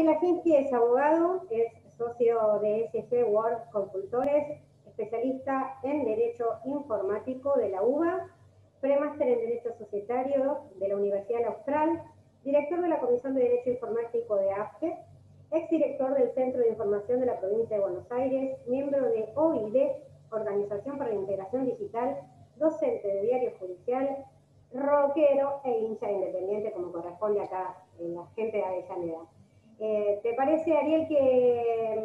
Ariel Lasinski es abogado, es socio de SC World Consultores, especialista en Derecho Informático de la UBA, premáster en Derecho Societario de la Universidad Austral, director de la Comisión de Derecho Informático de AFGE, exdirector del Centro de Información de la Provincia de Buenos Aires, miembro de OID, Organización para la Integración Digital, docente de Diario Judicial, rockero e hincha independiente, como corresponde acá en la gente de Avellaneda. ¿Te parece, Ariel, que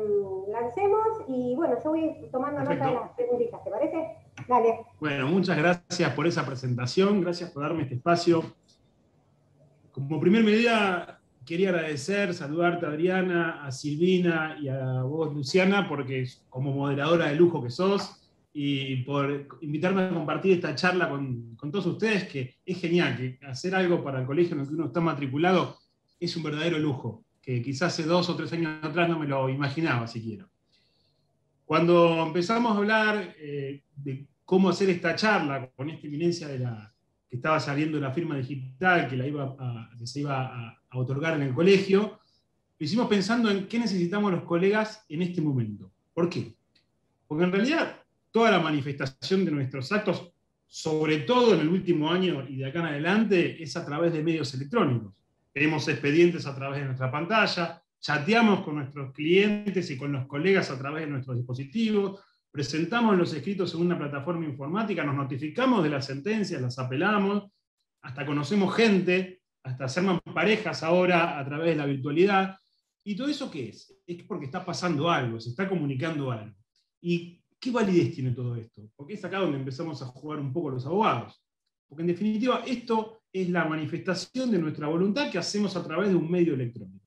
lancemos? Y bueno, yo voy tomando nota de las preguntitas, ¿te parece? Dale. Bueno, muchas gracias por esa presentación, gracias por darme este espacio. Como primer medida, quería agradecer, saludarte a Adriana, a Silvina y a vos, Luciana, porque como moderadora de lujo que sos, y por invitarme a compartir esta charla con todos ustedes, que es genial, que hacer algo para el colegio en el que uno está matriculado es un verdadero lujo, que quizás hace 2 o 3 años atrás no me lo imaginaba siquiera. Cuando empezamos a hablar de cómo hacer esta charla con esta eminencia de que estaba saliendo la firma digital que se iba a otorgar en el colegio, lo hicimos pensando en qué necesitamos los colegas en este momento. ¿Por qué? Porque en realidad toda la manifestación de nuestros actos, sobre todo en el último año y de acá en adelante, es a través de medios electrónicos. Tenemos expedientes a través de nuestra pantalla, chateamos con nuestros clientes y con los colegas a través de nuestros dispositivos, presentamos los escritos en una plataforma informática, nos notificamos de las sentencias, las apelamos, hasta conocemos gente, hasta hacemos parejas ahora a través de la virtualidad. ¿Y todo eso qué es? Es porque está pasando algo, se está comunicando algo. ¿Y qué validez tiene todo esto? Porque es acá donde empezamos a jugar un poco los abogados. Porque en definitiva esto es la manifestación de nuestra voluntad que hacemos a través de un medio electrónico.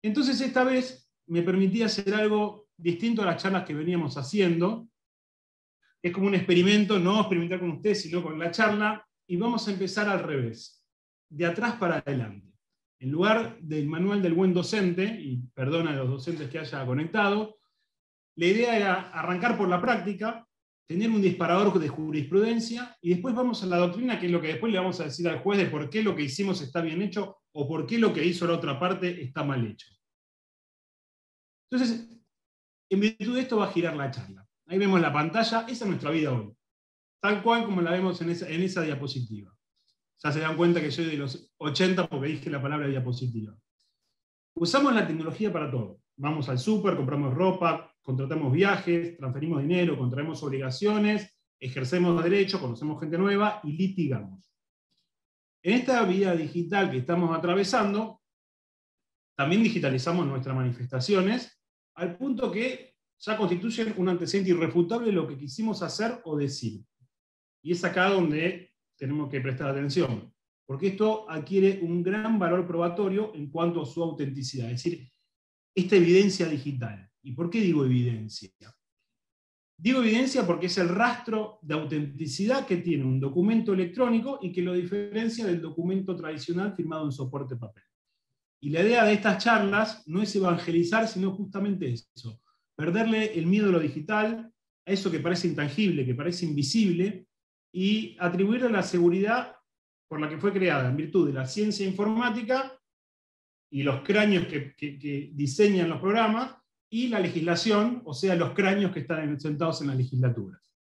Entonces esta vez me permití hacer algo distinto a las charlas que veníamos haciendo. Es como un experimento, no experimentar con ustedes, sino con la charla, y vamos a empezar al revés, de atrás para adelante. En lugar del manual del buen docente, y perdona a los docentes que haya conectado, la idea era arrancar por la práctica, tener un disparador de jurisprudencia, y después vamos a la doctrina, que es lo que después le vamos a decir al juez de por qué lo que hicimos está bien hecho, o por qué lo que hizo la otra parte está mal hecho. Entonces, en virtud de esto va a girar la charla. Ahí vemos la pantalla, esa es nuestra vida hoy. Tal cual como la vemos en esa diapositiva. Ya se dan cuenta que soy de los 80 porque dije la palabra diapositiva. Usamos la tecnología para todo. Vamos al súper, compramos ropa, contratamos viajes, transferimos dinero, contraemos obligaciones, ejercemos derechos, conocemos gente nueva y litigamos. En esta vida digital que estamos atravesando, también digitalizamos nuestras manifestaciones, al punto que ya constituyen un antecedente irrefutable de lo que quisimos hacer o decir. Y es acá donde tenemos que prestar atención, porque esto adquiere un gran valor probatorio en cuanto a su autenticidad, es decir, esta evidencia digital. ¿Y por qué digo evidencia? Digo evidencia porque es el rastro de autenticidad que tiene un documento electrónico y que lo diferencia del documento tradicional firmado en soporte papel. Y la idea de estas charlas no es evangelizar, sino justamente eso, perderle el miedo a lo digital, a eso que parece intangible, que parece invisible, y atribuirle la seguridad por la que fue creada, en virtud de la ciencia informática y los cráneos que diseñan los programas, y la legislación, o sea, los cráneos que están sentados en las legislaturas.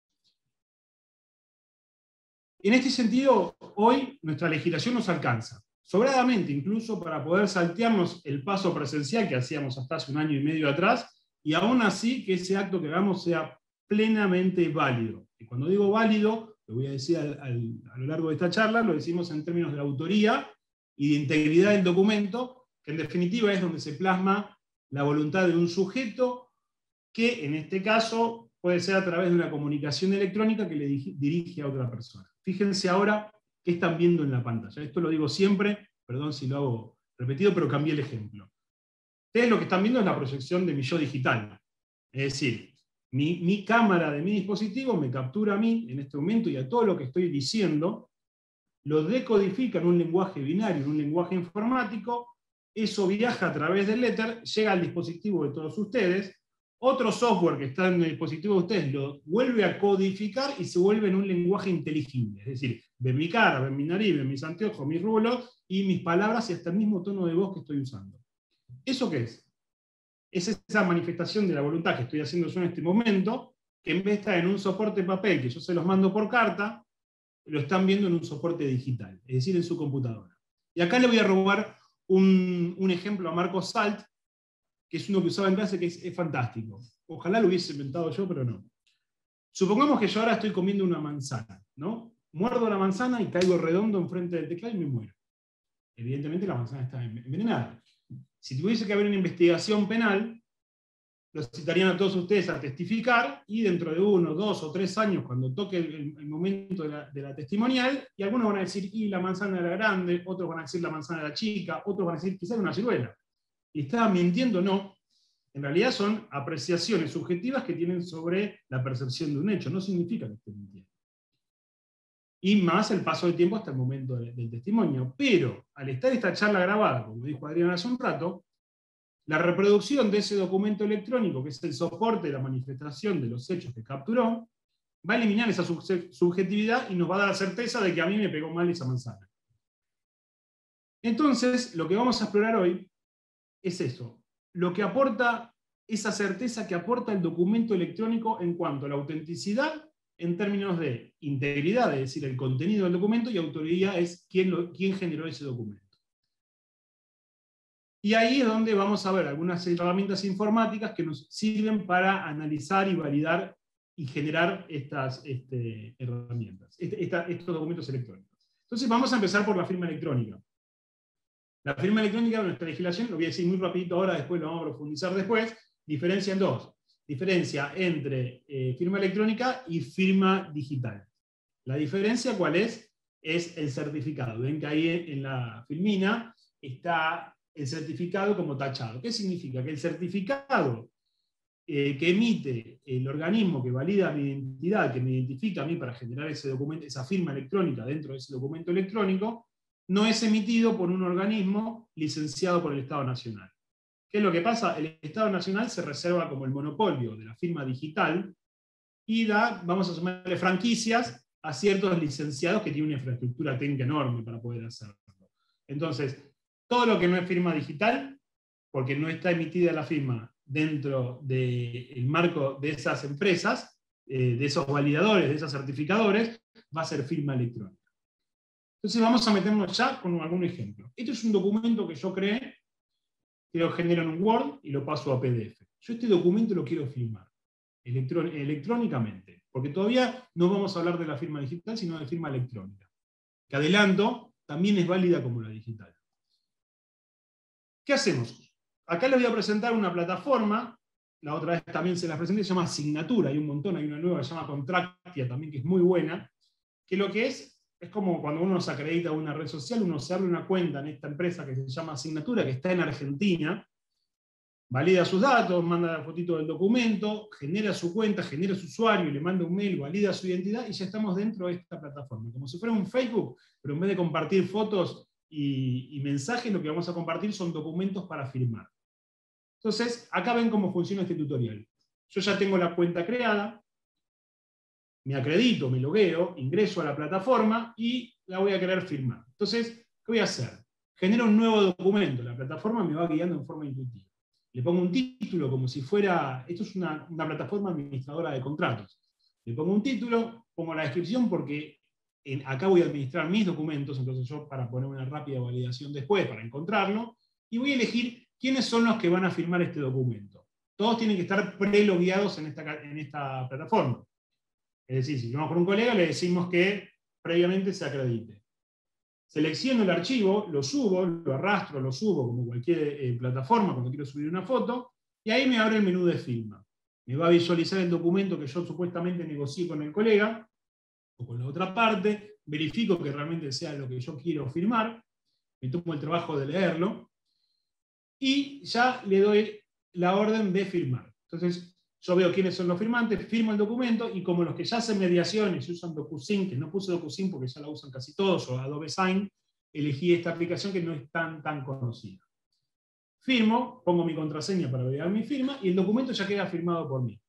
En este sentido, hoy nuestra legislación nos alcanza, sobradamente incluso para poder saltearnos el paso presencial que hacíamos hasta hace 1 año y medio atrás, y aún así que ese acto que hagamos sea plenamente válido. Y cuando digo válido, lo voy a decir a lo largo de esta charla, lo decimos en términos de autoría y de integridad del documento, que en definitiva es donde se plasma la voluntad de un sujeto, que en este caso puede ser a través de una comunicación electrónica que le dirige a otra persona. Fíjense ahora qué están viendo en la pantalla. Esto lo digo siempre, perdón si lo hago repetido, pero cambié el ejemplo. Ustedes lo que están viendo es la proyección de mi yo digital. Es decir, mi cámara de mi dispositivo me captura a mí en este momento y a todo lo que estoy diciendo, lo decodifica en un lenguaje binario, en un lenguaje informático, eso viaja a través del éter, llega al dispositivo de todos ustedes, otro software que está en el dispositivo de ustedes lo vuelve a codificar y se vuelve en un lenguaje inteligible. Es decir, ven mi cara, ven mi nariz, ven mis anteojos, mis rulos y mis palabras y hasta el mismo tono de voz que estoy usando. ¿Eso qué es? Es esa manifestación de la voluntad que estoy haciendo yo en este momento, que en vez de estar en un soporte papel, que yo se los mando por carta, lo están viendo en un soporte digital, es decir, en su computadora. Y acá le voy a robar un ejemplo a Marcos Salt, que es uno que usaba en clase, que es fantástico. Ojalá lo hubiese inventado yo, pero no. Supongamos que yo ahora estoy comiendo una manzana, ¿no? Muerdo la manzana y caigo redondo enfrente del teclado y me muero. Evidentemente la manzana está envenenada. Si tuviese que haber una investigación penal, los citarían a todos ustedes a testificar, y dentro de 1, 2 o 3 años, cuando toque el momento de la testimonial, y algunos van a decir, y la manzana era grande, otros van a decir la manzana era chica, otros van a decir, quizás era una ciruela. ¿Y estaba mintiendo? No. En realidad son apreciaciones subjetivas que tienen sobre la percepción de un hecho, no significa que estén mintiendo. Y más el paso del tiempo hasta el momento del testimonio. Pero, al estar esta charla grabada, como dijo Adrián hace un rato, la reproducción de ese documento electrónico, que es el soporte de la manifestación de los hechos que capturó, va a eliminar esa subjetividad y nos va a dar la certeza de que a mí me pegó mal esa manzana. Entonces, lo que vamos a explorar hoy es eso, lo que aporta, esa certeza que aporta el documento electrónico en cuanto a la autenticidad en términos de integridad, es decir, el contenido del documento, y autoría es quién generó ese documento. Y ahí es donde vamos a ver algunas herramientas informáticas que nos sirven para analizar y validar y generar estas herramientas, estos documentos electrónicos. Entonces vamos a empezar por la firma electrónica. La firma electrónica de nuestra legislación, lo voy a decir muy rapidito ahora, después lo vamos a profundizar después, diferencia en dos. Diferencia entre firma electrónica y firma digital. La diferencia, ¿cuál es? Es el certificado. Ven que ahí en la filmina está el certificado como tachado. ¿Qué significa? Que el certificado que emite el organismo que valida mi identidad, que me identifica a mí para generar ese documento, esa firma electrónica dentro de ese documento electrónico, no es emitido por un organismo licenciado por el Estado Nacional. ¿Qué es lo que pasa? El Estado Nacional se reserva como el monopolio de la firma digital y da, vamos a llamarle franquicias, a ciertos licenciados que tienen una infraestructura técnica enorme para poder hacerlo. Entonces, todo lo que no es firma digital, porque no está emitida la firma dentro del marco de esas empresas, de esos validadores, de esos certificadores, va a ser firma electrónica. Entonces vamos a meternos ya con algún ejemplo. Esto es un documento que yo creé, que lo genero en un Word y lo paso a PDF. Yo este documento lo quiero firmar electrónicamente, porque todavía no vamos a hablar de la firma digital, sino de firma electrónica, que adelanto, también es válida como la digital. ¿Qué hacemos? Acá les voy a presentar una plataforma, la otra vez también se las presenté, se llama Asignatura, hay un montón, hay una nueva que se llama Contractia también, que es muy buena, que lo que es como cuando uno se acredita a una red social, uno se abre una cuenta en esta empresa que se llama Asignatura, que está en Argentina, valida sus datos, manda la fotito del documento, genera su cuenta, genera su usuario, le manda un mail, valida su identidad, y ya estamos dentro de esta plataforma. Como si fuera un Facebook, pero en vez de compartir fotos y mensajes, lo que vamos a compartir son documentos para firmar. Entonces, acá ven cómo funciona este tutorial. Yo ya tengo la cuenta creada, me acredito, me logueo, ingreso a la plataforma y la voy a querer firmar. Entonces, ¿qué voy a hacer? Genero un nuevo documento, la plataforma me va guiando en forma intuitiva. Le pongo un título como si fuera, esto es una plataforma administradora de contratos. Le pongo un título, pongo la descripción porque acá voy a administrar mis documentos, entonces yo para poner una rápida validación después, para encontrarlo, y voy a elegir quiénes son los que van a firmar este documento. Todos tienen que estar prelogueados en esta plataforma. Es decir, si vamos con un colega, le decimos que previamente se acredite. Selecciono el archivo, lo subo, lo arrastro, lo subo como cualquier plataforma cuando quiero subir una foto, y ahí me abre el menú de firma. Me va a visualizar el documento que yo supuestamente negocié con el colega, o con la otra parte, verifico que realmente sea lo que yo quiero firmar, me tomo el trabajo de leerlo, y ya le doy la orden de firmar. Entonces, yo veo quiénes son los firmantes, firmo el documento, y como los que ya hacen mediaciones y usan DocuSign, que no puse DocuSign porque ya la usan casi todos, o Adobe Sign, elegí esta aplicación que no es tan conocida. Firmo, pongo mi contraseña para validar mi firma, y el documento ya queda firmado por mí.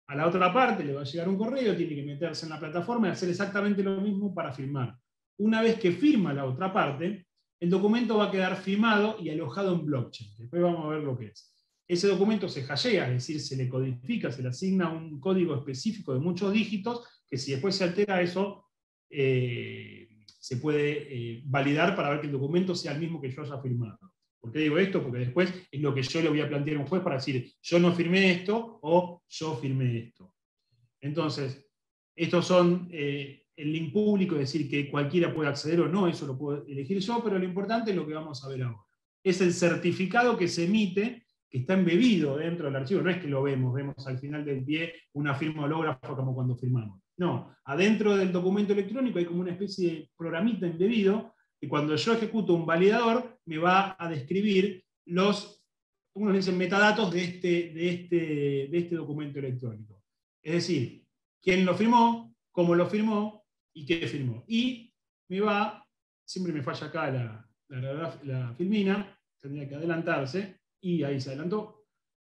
A la otra parte le va a llegar un correo, tiene que meterse en la plataforma y hacer exactamente lo mismo para firmar. Una vez que firma la otra parte, el documento va a quedar firmado y alojado en blockchain. Después vamos a ver lo que es. Ese documento se hashea, es decir, se le codifica, se le asigna un código específico de muchos dígitos, que si después se altera eso, se puede validar para ver que el documento sea el mismo que yo haya firmado. ¿Por qué digo esto? Porque después es lo que yo le voy a plantear a un juez para decir, yo no firmé esto o yo firmé esto. Entonces, estos son el link público, es decir, que cualquiera puede acceder o no, eso lo puedo elegir yo, pero lo importante es lo que vamos a ver ahora. Es el certificado que se emite, que está embebido dentro del archivo, no es que lo vemos al final del pie una firma hológrafa como cuando firmamos. No, adentro del documento electrónico hay como una especie de programita embebido, que cuando yo ejecuto un validador, me va a describir los, unos dicen metadatos de este documento electrónico. Es decir, quién lo firmó, cómo lo firmó y qué firmó. Y me va, siempre me falla acá la filmina, tendría que adelantarse, y ahí se adelantó,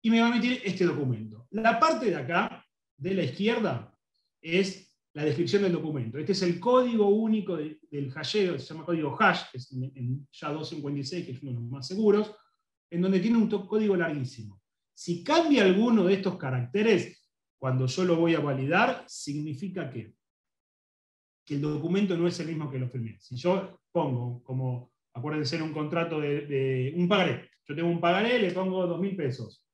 y me va a emitir este documento. La parte de acá, de la izquierda, es la descripción del documento. Este es el código único del hasheo, se llama código hash, que es en SHA-256, que es uno de los más seguros, en donde tiene un código larguísimo. Si cambia alguno de estos caracteres, cuando yo lo voy a validar, significa que el documento no es el mismo que lo firmé. Si yo pongo, como acuérdense en un contrato de un pagaré, yo tengo un pagaré, le pongo 2.000 pesos.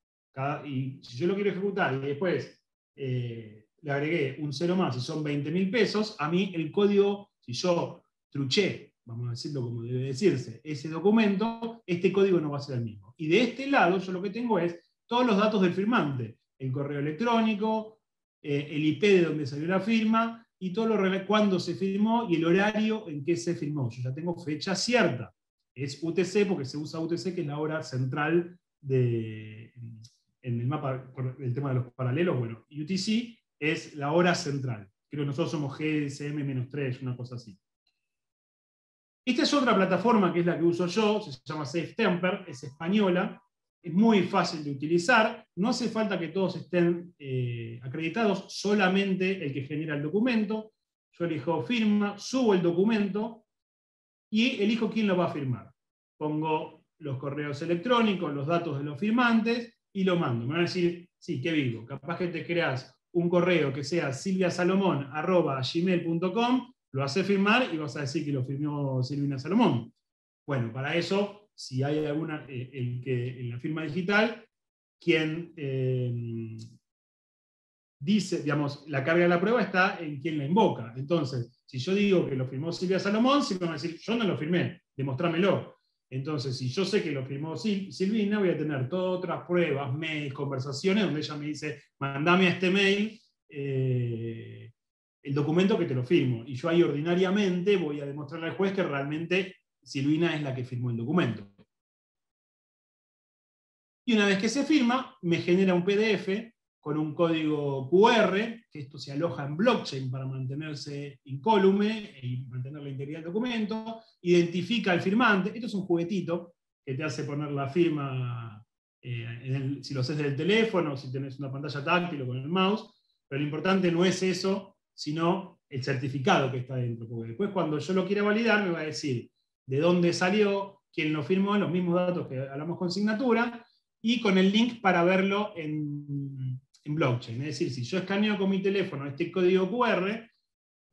Y si yo lo quiero ejecutar y después le agregué un cero más y son 20.000 pesos, a mí el código, si yo truché, vamos a decirlo como debe decirse, ese documento, este código no va a ser el mismo. Y de este lado yo lo que tengo es todos los datos del firmante, el correo electrónico, el IP de donde salió la firma, y todo lo cuándo se firmó y el horario en que se firmó. Yo ya tengo fecha cierta. Es UTC porque se usa UTC, que es la hora central en el mapa, por el tema de los paralelos. Bueno, UTC es la hora central. Creo que nosotros somos GSM-3, una cosa así. Esta es otra plataforma que es la que uso yo, se llama SafeTemper, es española, es muy fácil de utilizar, no hace falta que todos estén acreditados, solamente el que genera el documento. Yo elijo firma, subo el documento y elijo quién lo va a firmar. Pongo los correos electrónicos, los datos de los firmantes y lo mando. Me van a decir, sí, qué vivo, capaz que te creas un correo que sea silviasalomon@gmail.com, lo hace firmar y vas a decir que lo firmó Silvina Salomón. Bueno, para eso, si hay alguna, en la firma digital, quien dice, digamos, la carga de la prueba está en quien la invoca. Entonces, si yo digo que lo firmó Silvia Salomón, siempre van a decir, yo no lo firmé, demostrámelo. Entonces, si yo sé que lo firmó Silvina, voy a tener todas otras pruebas, mails, conversaciones, donde ella me dice, mandame a este mail el documento que te lo firmo. Y yo ahí ordinariamente voy a demostrarle al juez que realmente Silvina es la que firmó el documento. Y una vez que se firma, me genera un PDF con un código QR, que esto se aloja en blockchain para mantenerse incólume y mantener la integridad del documento, identifica al firmante. Esto es un juguetito que te hace poner la firma, si lo haces del teléfono, si tenés una pantalla táctil o con el mouse, pero lo importante no es eso, sino el certificado que está dentro, porque después cuando yo lo quiera validar me va a decir de dónde salió, quién lo firmó, los mismos datos que hablamos con signatura, y con el link para verlo en blockchain. Es decir, si yo escaneo con mi teléfono este código QR,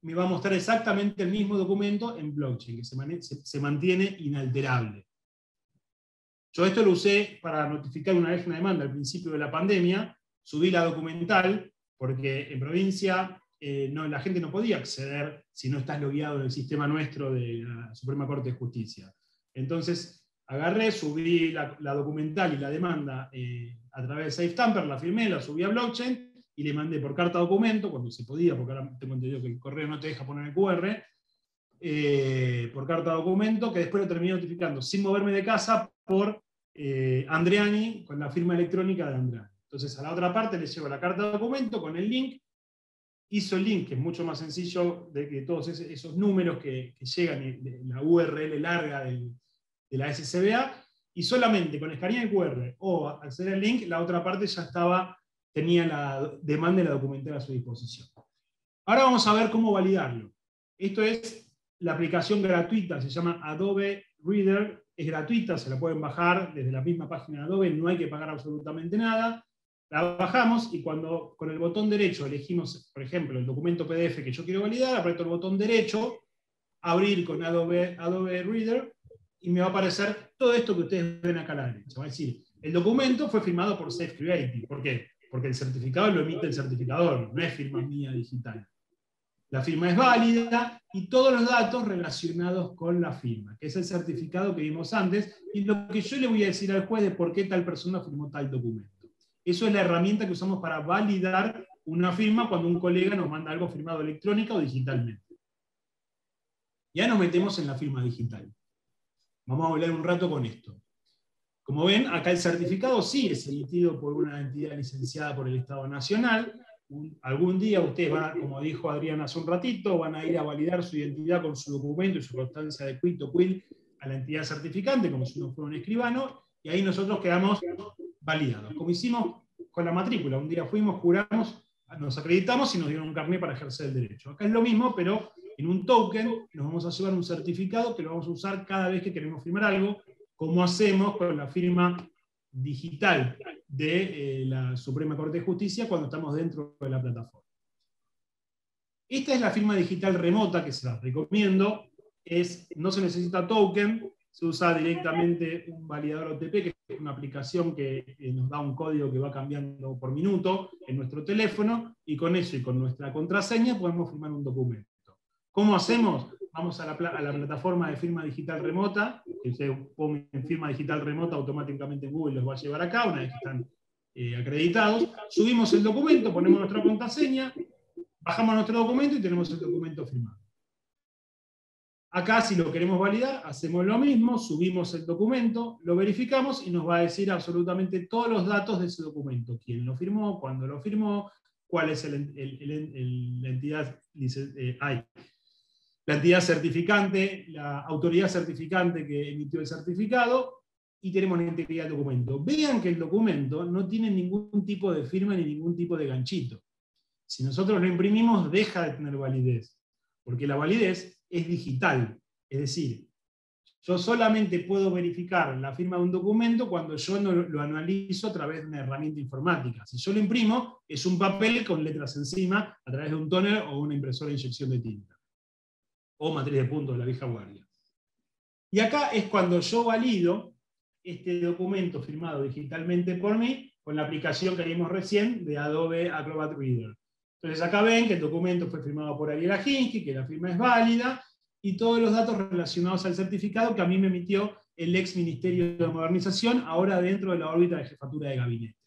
me va a mostrar exactamente el mismo documento en blockchain, que se mantiene inalterable. Yo esto lo usé para notificar una vez una demanda al principio de la pandemia, subí la documental, porque en provincia la gente no podía acceder si no estás logueado en el sistema nuestro de la Suprema Corte de Justicia. Entonces, agarré, subí la documental y la demanda a través de SafeTemper, la firmé, la subí a blockchain y le mandé por carta documento, cuando se podía, porque ahora tengo entendido que el correo no te deja poner el QR, por carta documento, que después lo terminé notificando sin moverme de casa por Andreani, con la firma electrónica de Andreani. Entonces a la otra parte le llevo la carta documento con el link, hizo el link, que es mucho más sencillo de que todos esos números que llegan, la URL larga de la SCBA, y solamente con escanear el QR o acceder al link, la otra parte ya tenía la demanda y la documental a su disposición. Ahora vamos a ver cómo validarlo. Esto es la aplicación gratuita, se llama Adobe Reader es gratuita, se la pueden bajar desde la misma página de Adobe, no hay que pagar absolutamente nada. La bajamos y cuando con el botón derecho elegimos, por ejemplo, el documento PDF que yo quiero validar, aprieto el botón derecho, abrir con Adobe Reader, y me va a aparecer todo esto que ustedes ven acá a la derecha. Va a decir, el documento fue firmado por Safe Creative. ¿Por qué? Porque el certificado lo emite el certificador, no es firma mía digital. La firma es válida y todos los datos relacionados con la firma, que es el certificado que vimos antes, y lo que yo le voy a decir al juez de por qué tal persona firmó tal documento. Eso es la herramienta que usamos para validar una firma cuando un colega nos manda algo firmado electrónica o digitalmente. Ya nos metemos en la firma digital. Vamos a hablar un rato con esto. Como ven, acá el certificado sí es emitido por una entidad licenciada por el Estado Nacional. Algún día ustedes van a, como dijo Adrián hace un ratito, van a ir a validar su identidad con su documento y su constancia de quit o quil a la entidad certificante, como si uno fuera un escribano, y ahí nosotros quedamos validados. Como hicimos con la matrícula, un día fuimos, juramos, nos acreditamos y nos dieron un carnet para ejercer el derecho. Acá es lo mismo, pero en un token nos vamos a llevar un certificado que lo vamos a usar cada vez que queremos firmar algo, como hacemos con la firma digital de la Suprema Corte de Justicia cuando estamos dentro de la plataforma. Esta es la firma digital remota que se la recomiendo. No se necesita token, se usa directamente un validador OTP, que es una aplicación que nos da un código que va cambiando por minuto en nuestro teléfono, y con eso y con nuestra contraseña podemos firmar un documento. ¿Cómo hacemos? Vamos a la plataforma de firma digital remota, que ustedes ponen firma digital remota automáticamente en Google, los va a llevar acá, una vez que están acreditados. Subimos el documento, ponemos nuestra contraseña, bajamos nuestro documento y tenemos el documento firmado. Acá, si lo queremos validar, hacemos lo mismo, subimos el documento, lo verificamos y nos va a decir absolutamente todos los datos de ese documento. Quién lo firmó, cuándo lo firmó, cuál es la entidad la entidad certificante, la autoridad certificante que emitió el certificado, y tenemos la integridad del documento. Vean que el documento no tiene ningún tipo de firma ni ningún tipo de ganchito. Si nosotros lo imprimimos, deja de tener validez, porque la validez es digital. Es decir, yo solamente puedo verificar la firma de un documento cuando yo lo analizo a través de una herramienta informática. Si yo lo imprimo, es un papel con letras encima a través de un tóner o una impresora de inyección de tinta, o matriz de puntos de la vieja guardia. Y acá es cuando yo valido este documento firmado digitalmente por mí con la aplicación que vimos recién de Adobe Acrobat Reader. Entonces acá ven que el documento fue firmado por Ariel Ajinsky, que la firma es válida, y todos los datos relacionados al certificado que a mí me emitió el ex Ministerio de Modernización, ahora dentro de la órbita de jefatura de gabinete.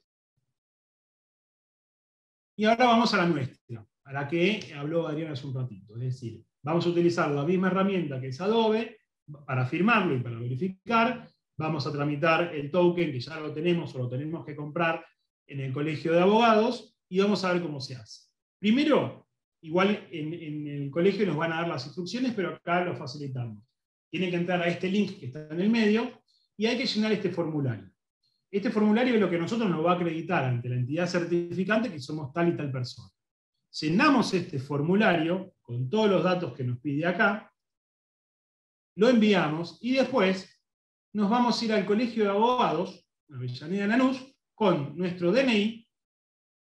Y ahora vamos a la nuestra, a la que habló Adrián hace un ratito. Es decir, vamos a utilizar la misma herramienta que es Adobe para firmarlo y para verificar. Vamos a tramitar el token, que ya lo tenemos o lo tenemos que comprar en el Colegio de Abogados, y vamos a ver cómo se hace. Primero, igual en el colegio nos van a dar las instrucciones, pero acá lo facilitamos. Tienen que entrar a este link que está en el medio y hay que llenar este formulario. Este formulario es lo que nosotros nos va a acreditar ante la entidad certificante que somos tal y tal persona. Llenamos este formulario con todos los datos que nos pide acá, lo enviamos y después nos vamos a ir al Colegio de Abogados, Avellaneda Lanús, con nuestro DNI,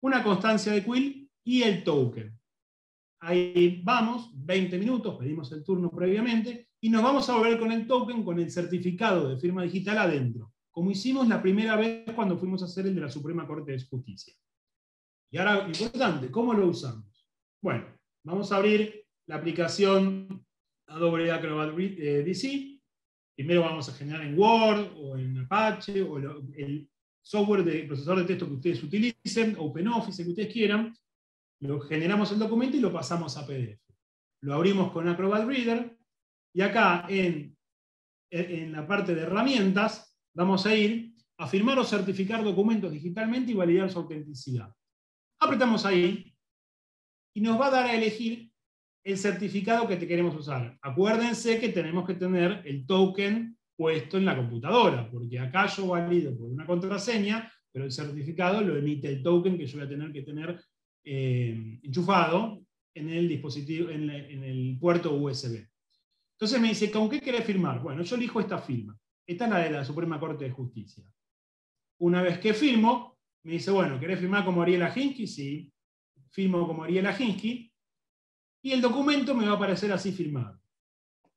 una constancia de quil y el token. Ahí vamos, 20 minutos, pedimos el turno previamente, y nos vamos a volver con el token, con el certificado de firma digital adentro, como hicimos la primera vez cuando fuimos a hacer el de la Suprema Corte de Justicia. Y ahora, importante, ¿cómo lo usamos? Bueno, vamos a abrir la aplicación Adobe Acrobat DC. Primero vamos a generar en Word, o en Apache, o el software de procesador de texto que ustedes utilicen, OpenOffice, el que ustedes quieran. Lo generamos el documento y lo pasamos a PDF. Lo abrimos con Acrobat Reader, y acá en la parte de herramientas vamos a ir a firmar o certificar documentos digitalmente y validar su autenticidad. Apretamos ahí y nos va a dar a elegir el certificado que te queremos usar. Acuérdense que tenemos que tener el token puesto en la computadora, porque acá yo valido por una contraseña, pero el certificado lo emite el token que yo voy a tener que tener enchufado en el dispositivo, en el puerto USB. Entonces me dice, ¿con qué querés firmar? Bueno, yo elijo esta firma. Esta es la de la Suprema Corte de Justicia. Una vez que firmo, me dice, bueno, ¿querés firmar como Ariela Hinsky? Sí, firmo como Ariela Hinsky. Y el documento me va a aparecer así firmado.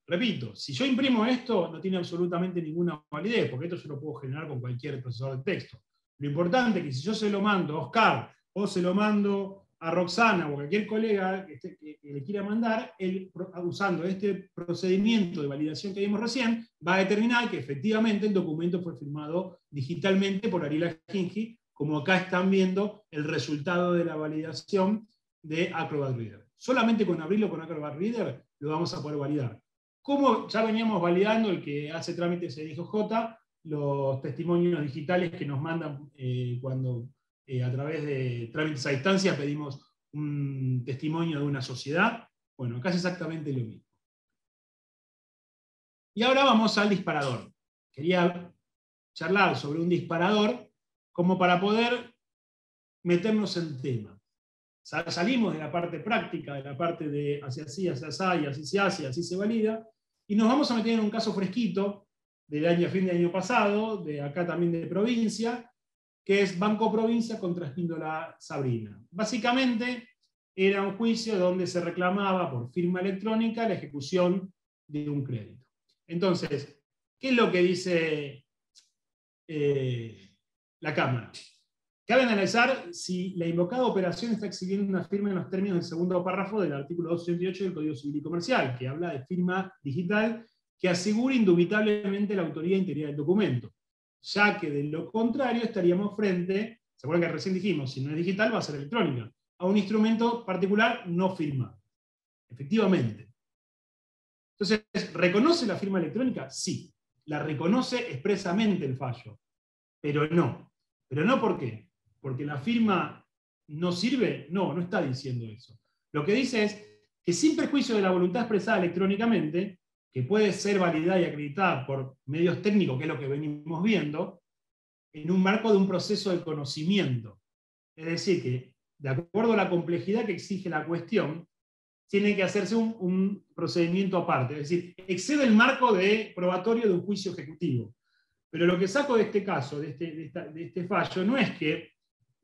Repito, si yo imprimo esto, no tiene absolutamente ninguna validez, porque esto yo lo puedo generar con cualquier procesador de texto. Lo importante es que si yo se lo mando a Oscar, o se lo mando a Roxana, o a cualquier colega que le quiera mandar, él, usando este procedimiento de validación que vimos recién, va a determinar que efectivamente el documento fue firmado digitalmente por Ariela Hinsky, como acá están viendo el resultado de la validación de Acrobat Reader. Solamente con abrirlo con Acrobat Reader lo vamos a poder validar. Como ya veníamos validando, el que hace trámites de IJJ, los testimonios digitales que nos mandan cuando a través de trámites a distancia pedimos un testimonio de una sociedad. Bueno, acá es exactamente lo mismo. Y ahora vamos al disparador. Quería charlar sobre un disparador como para poder meternos en tema. Salimos de la parte práctica, de la parte de hacia así, hacia así, y así se hace, así se valida, y nos vamos a meter en un caso fresquito del año, fin de año pasado, de acá también de provincia, que es Banco Provincia contra Espíndola Sabrina. Básicamente era un juicio donde se reclamaba por firma electrónica la ejecución de un crédito. Entonces, ¿qué es lo que dice la Cámara? Cabe analizar si la invocada operación está exhibiendo una firma en los términos del segundo párrafo del artículo 288 del Código Civil y Comercial, que habla de firma digital que asegure indubitablemente la autoría e integridad del documento, ya que de lo contrario estaríamos frente, ¿se acuerdan que recién dijimos, si no es digital va a ser electrónica, a un instrumento particular no firmado? Efectivamente. Entonces, ¿reconoce la firma electrónica? Sí. La reconoce expresamente el fallo, pero no. ¿Pero no por qué? ¿Porque la firma no sirve? No, no está diciendo eso. Lo que dice es que sin perjuicio de la voluntad expresada electrónicamente, que puede ser validada y acreditada por medios técnicos, que es lo que venimos viendo, en un marco de un proceso de conocimiento. Es decir, que de acuerdo a la complejidad que exige la cuestión, tiene que hacerse un procedimiento aparte. Es decir, excede el marco de probatorio de un juicio ejecutivo. Pero lo que saco de este caso, de este fallo, no es que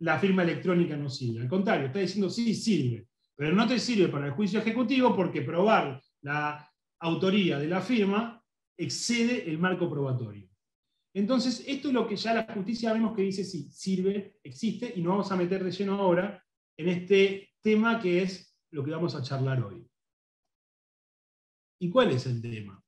la firma electrónica no sirve. Al contrario, está diciendo sí, sirve. Pero no te sirve para el juicio ejecutivo porque probar la autoría de la firma excede el marco probatorio. Entonces, esto es lo que ya la justicia vemos que dice sí, sirve, existe, y nos vamos a meter de lleno ahora en este tema que es lo que vamos a charlar hoy. ¿Y cuál es el tema?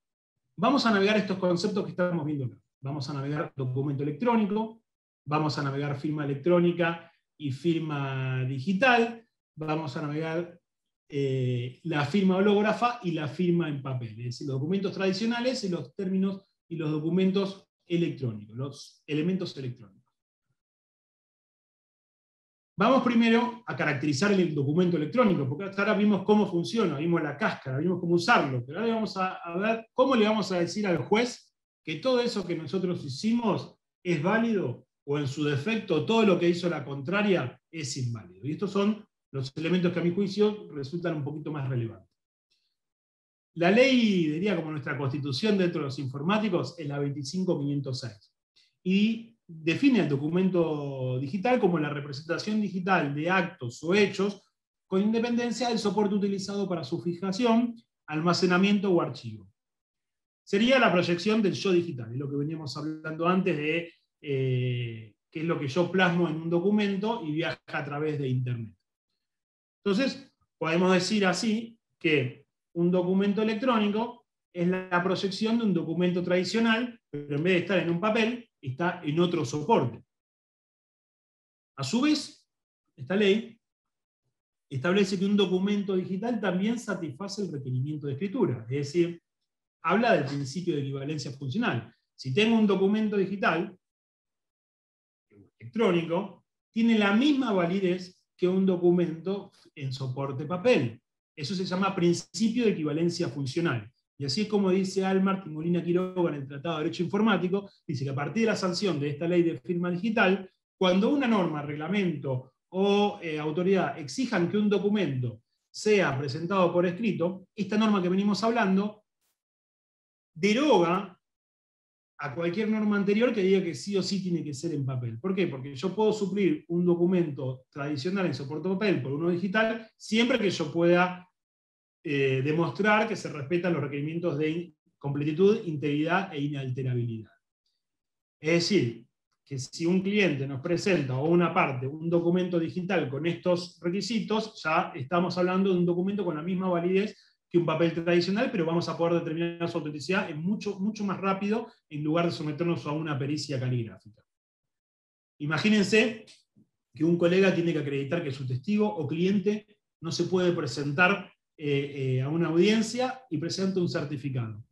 Vamos a navegar estos conceptos que estamos viendo acá. Vamos a navegar documento electrónico, vamos a navegar firma electrónica y firma digital, vamos a navegar la firma hológrafa y la firma en papel, es decir, los documentos tradicionales y los términos y los documentos electrónicos, los elementos electrónicos. Vamos primero a caracterizar el documento electrónico, porque hasta ahora vimos cómo funciona, vimos la cáscara, vimos cómo usarlo, pero ahora vamos a ver cómo le vamos a decir al juez que todo eso que nosotros hicimos es válido, o en su defecto todo lo que hizo la contraria es inválido. Y estos son los elementos que a mi juicio resultan un poquito más relevantes. La ley, diría como nuestra constitución dentro de los informáticos, es la 25506. Y define el documento digital como la representación digital de actos o hechos con independencia del soporte utilizado para su fijación, almacenamiento o archivo. Sería la proyección del yo digital, es lo que veníamos hablando antes de qué es lo que yo plasmo en un documento y viaja a través de Internet. Entonces, podemos decir así que un documento electrónico es la proyección de un documento tradicional, pero en vez de estar en un papel, está en otro soporte. A su vez, esta ley establece que un documento digital también satisface el requerimiento de escritura, es decir, habla del principio de equivalencia funcional. Si tengo un documento digital, electrónico, tiene la misma validez que un documento en soporte papel. Eso se llama principio de equivalencia funcional. Y así es como dice Almart y Molina Quiroga en el Tratado de Derecho Informático, dice que a partir de la sanción de esta ley de firma digital, cuando una norma, reglamento o autoridad exijan que un documento sea presentado por escrito, esta norma que venimos hablando deroga a cualquier norma anterior que diga que sí o sí tiene que ser en papel. ¿Por qué? Porque yo puedo suplir un documento tradicional en soporte papel por uno digital, siempre que yo pueda demostrar que se respetan los requerimientos de completitud, integridad e inalterabilidad. Es decir, que si un cliente nos presenta o una parte un documento digital con estos requisitos, ya estamos hablando de un documento con la misma validez que un papel tradicional, pero vamos a poder determinar su autenticidad mucho más rápido en lugar de someternos a una pericia caligráfica. Imagínense que un colega tiene que acreditar que su testigo o cliente no se puede presentar a una audiencia y presenta un certificado.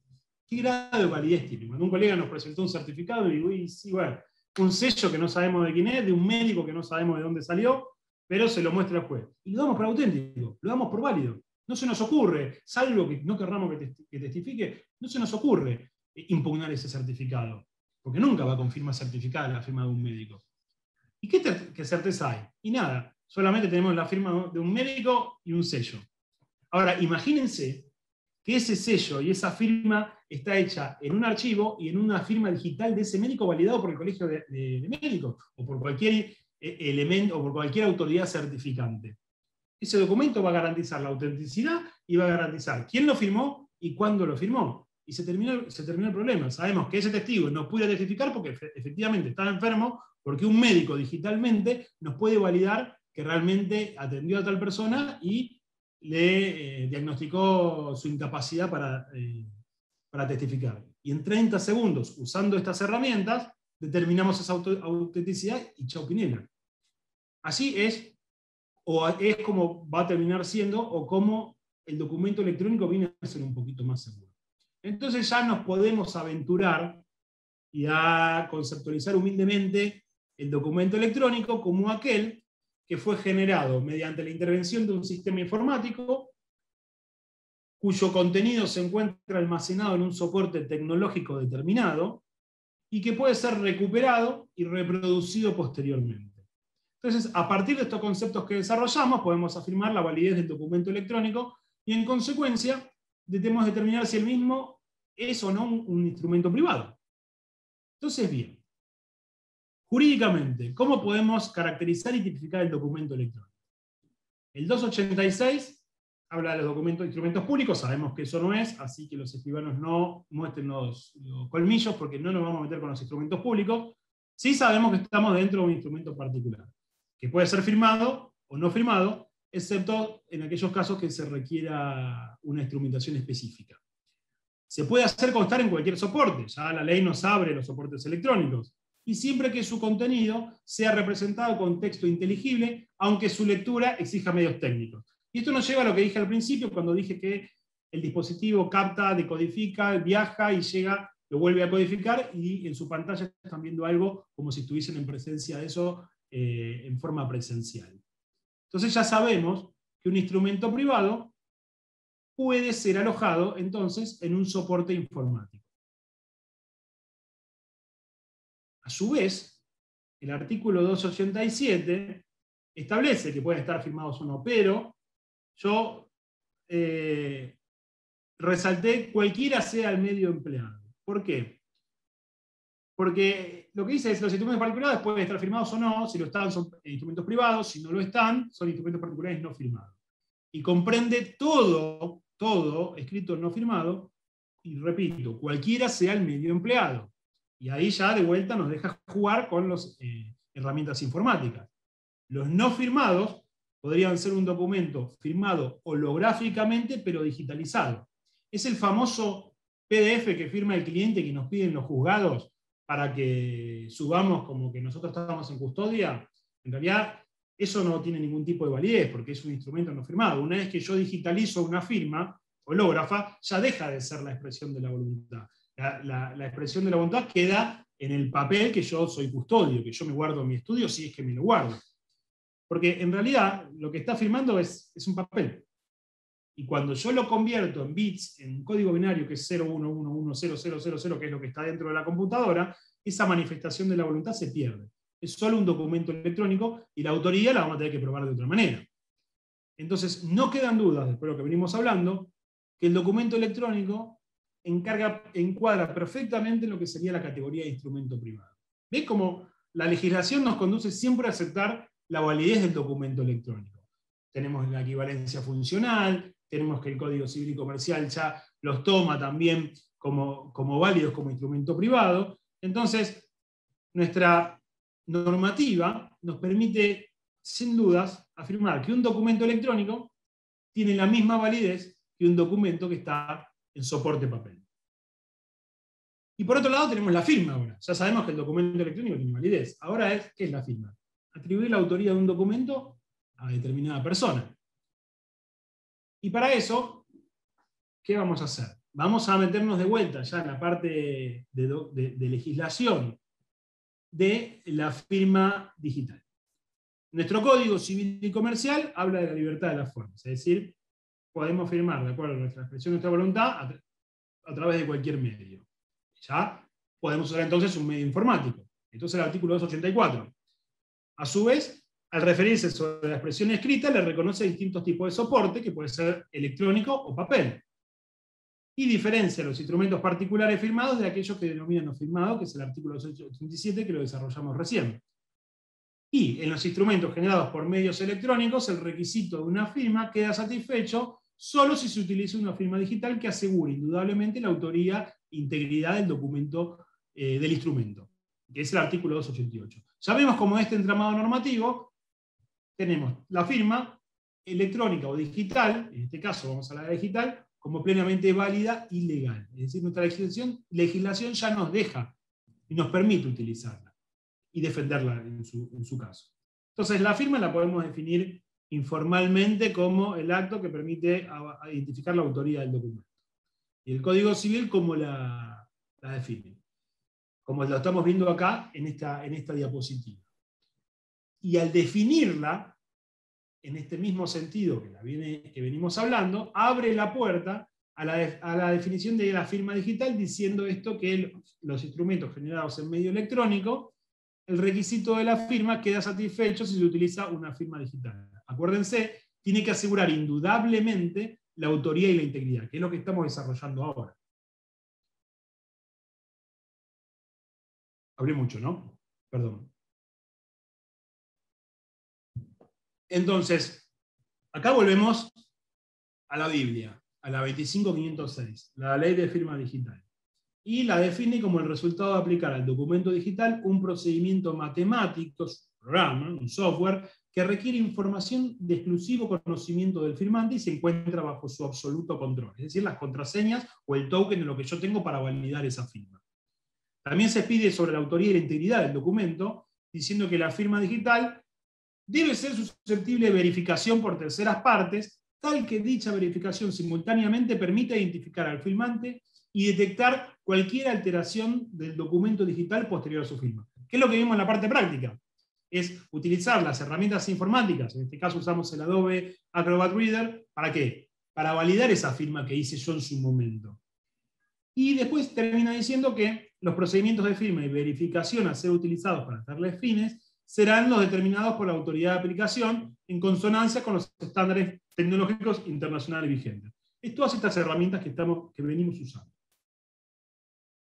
¿Qué grado de validez tiene? Cuando un colega nos presentó un certificado, y digo, sí, bueno, un sello que no sabemos de quién es, de un médico que no sabemos de dónde salió, pero se lo muestra al juez. Y lo damos por auténtico, lo damos por válido. No se nos ocurre, salvo que no querramos que testifique, no se nos ocurre impugnar ese certificado, porque nunca va con firma certificada la firma de un médico. ¿Y qué certeza hay? Y nada, solamente tenemos la firma de un médico y un sello. Ahora, imagínense que ese sello y esa firma está hecha en un archivo y en una firma digital de ese médico validado por el colegio de médicos o por cualquier elemento o por cualquier autoridad certificante. Ese documento va a garantizar la autenticidad y va a garantizar quién lo firmó y cuándo lo firmó. Y se terminó el problema. Sabemos que ese testigo no puede testificar porque efectivamente estaba enfermo, porque un médico digitalmente nos puede validar que realmente atendió a tal persona y le diagnosticó su incapacidad para testificar. Y en 30 segundos, usando estas herramientas, determinamos esa autenticidad y chau Pinela. Así es como va a terminar siendo, o como el documento electrónico viene a ser un poquito más seguro. Entonces ya nos podemos aventurar y a conceptualizar humildemente el documento electrónico como aquel que fue generado mediante la intervención de un sistema informático cuyo contenido se encuentra almacenado en un soporte tecnológico determinado y que puede ser recuperado y reproducido posteriormente. Entonces, a partir de estos conceptos que desarrollamos, podemos afirmar la validez del documento electrónico y, en consecuencia, debemos determinar si el mismo es o no un instrumento privado. Entonces, bien, jurídicamente, ¿cómo podemos caracterizar y tipificar el documento electrónico? El 286 habla de los documentos, instrumentos públicos, sabemos que eso no es, así que los escribanos no muestren los colmillos porque no nos vamos a meter con los instrumentos públicos. Sí sabemos que estamos dentro de un instrumento particular, que puede ser firmado o no firmado, excepto en aquellos casos que se requiera una instrumentación específica. Se puede hacer constar en cualquier soporte, ya la ley nos abre los soportes electrónicos, y siempre que su contenido sea representado con texto inteligible, aunque su lectura exija medios técnicos. Y esto nos lleva a lo que dije al principio, cuando dije que el dispositivo capta, decodifica, viaja y llega, lo vuelve a codificar, y en su pantalla están viendo algo como si estuviesen en presencia de eso en forma presencial. Entonces ya sabemos que un instrumento privado puede ser alojado entonces en un soporte informático. A su vez, el artículo 287 establece que pueden estar firmados o no, pero yo resalté cualquiera sea el medio empleado. ¿Por qué? Porque lo que dice es que los instrumentos particulares pueden estar firmados o no, si lo están son instrumentos privados, si no lo están, son instrumentos particulares no firmados. Y comprende todo escrito no firmado, y repito, cualquiera sea el medio empleado. Y ahí ya de vuelta nos deja jugar con las herramientas informáticas. Los no firmados podrían ser un documento firmado holográficamente pero digitalizado. Es el famoso PDF que firma el cliente que nos piden los juzgados para que subamos como que nosotros estamos en custodia. En realidad eso no tiene ningún tipo de validez porque es un instrumento no firmado. Una vez que yo digitalizo una firma hológrafa, ya deja de ser la expresión de la voluntad. La expresión de la voluntad queda en el papel que yo soy custodio, que yo me guardo en mi estudio si es que me lo guardo. Porque en realidad lo que está firmando es un papel. Y cuando yo lo convierto en bits, en un código binario que es 0111000, que es lo que está dentro de la computadora, esa manifestación de la voluntad se pierde. Es solo un documento electrónico y la autoría la vamos a tener que probar de otra manera. Entonces, no quedan dudas, después de lo que venimos hablando, que el documento electrónico encuadra perfectamente en lo que sería la categoría de instrumento privado. ¿Ves cómo la legislación nos conduce siempre a aceptar la validez del documento electrónico? Tenemos la equivalencia funcional, tenemos que el Código Civil y Comercial ya los toma también como válidos como instrumento privado. Entonces, nuestra normativa nos permite, sin dudas, afirmar que un documento electrónico tiene la misma validez que un documento que está en soporte papel. Y por otro lado tenemos la firma ahora. Ya sabemos que el documento electrónico tiene validez. Ahora ¿qué es la firma? Atribuir la autoría de un documento a determinada persona. Y para eso, ¿qué vamos a hacer? Vamos a meternos de vuelta ya en la parte de legislación de la firma digital. Nuestro Código Civil y Comercial habla de la libertad de las formas, es decir, podemos firmar de acuerdo a nuestra expresión, nuestra voluntad, a través de cualquier medio. Ya podemos usar entonces un medio informático. Entonces el artículo 284. A su vez, al referirse sobre la expresión escrita, le reconoce distintos tipos de soporte, que puede ser electrónico o papel. Y diferencia los instrumentos particulares firmados de aquellos que denominan no firmados, que es el artículo 287, que lo desarrollamos recién. Y en los instrumentos generados por medios electrónicos, el requisito de una firma queda satisfecho solo si se utiliza una firma digital que asegure indudablemente la autoría e integridad del documento del instrumento, que es el artículo 288. Ya vemos como este entramado normativo tenemos la firma electrónica o digital, en este caso vamos a hablar de digital, como plenamente válida y legal. Es decir, nuestra legislación ya nos deja y nos permite utilizarla y defenderla en su caso. Entonces la firma la podemos definir informalmente como el acto que permite identificar la autoría del documento. Y el Código Civil como la define, como lo estamos viendo acá en esta diapositiva. Y al definirla, en este mismo sentido que venimos hablando, abre la puerta a la definición de la firma digital, diciendo esto que los instrumentos generados en medio electrónico, el requisito de la firma queda satisfecho si se utiliza una firma digital. Acuérdense, tiene que asegurar indudablemente la autoría y la integridad, que es lo que estamos desarrollando ahora. Hablé mucho, ¿no? Perdón. Entonces, acá volvemos a la Biblia, a la 25506, la ley de firma digital. Y la define como el resultado de aplicar al documento digital un procedimiento matemático, un programa, un software, que requiere información de exclusivo conocimiento del firmante y se encuentra bajo su absoluto control. Es decir, las contraseñas o el token de lo que yo tengo para validar esa firma. También se pide sobre la autoría y la integridad del documento, diciendo que la firma digital debe ser susceptible de verificación por terceras partes, tal que dicha verificación simultáneamente permita identificar al firmante y detectar cualquier alteración del documento digital posterior a su firma. ¿Qué es lo que vimos en la parte práctica? Es utilizar las herramientas informáticas, en este caso usamos el Adobe Acrobat Reader, ¿para qué? Para validar esa firma que hice yo en su momento. Y después termina diciendo que los procedimientos de firma y verificación a ser utilizados para tales fines serán los determinados por la autoridad de aplicación en consonancia con los estándares tecnológicos internacionales vigentes. Es todas estas herramientas que venimos usando.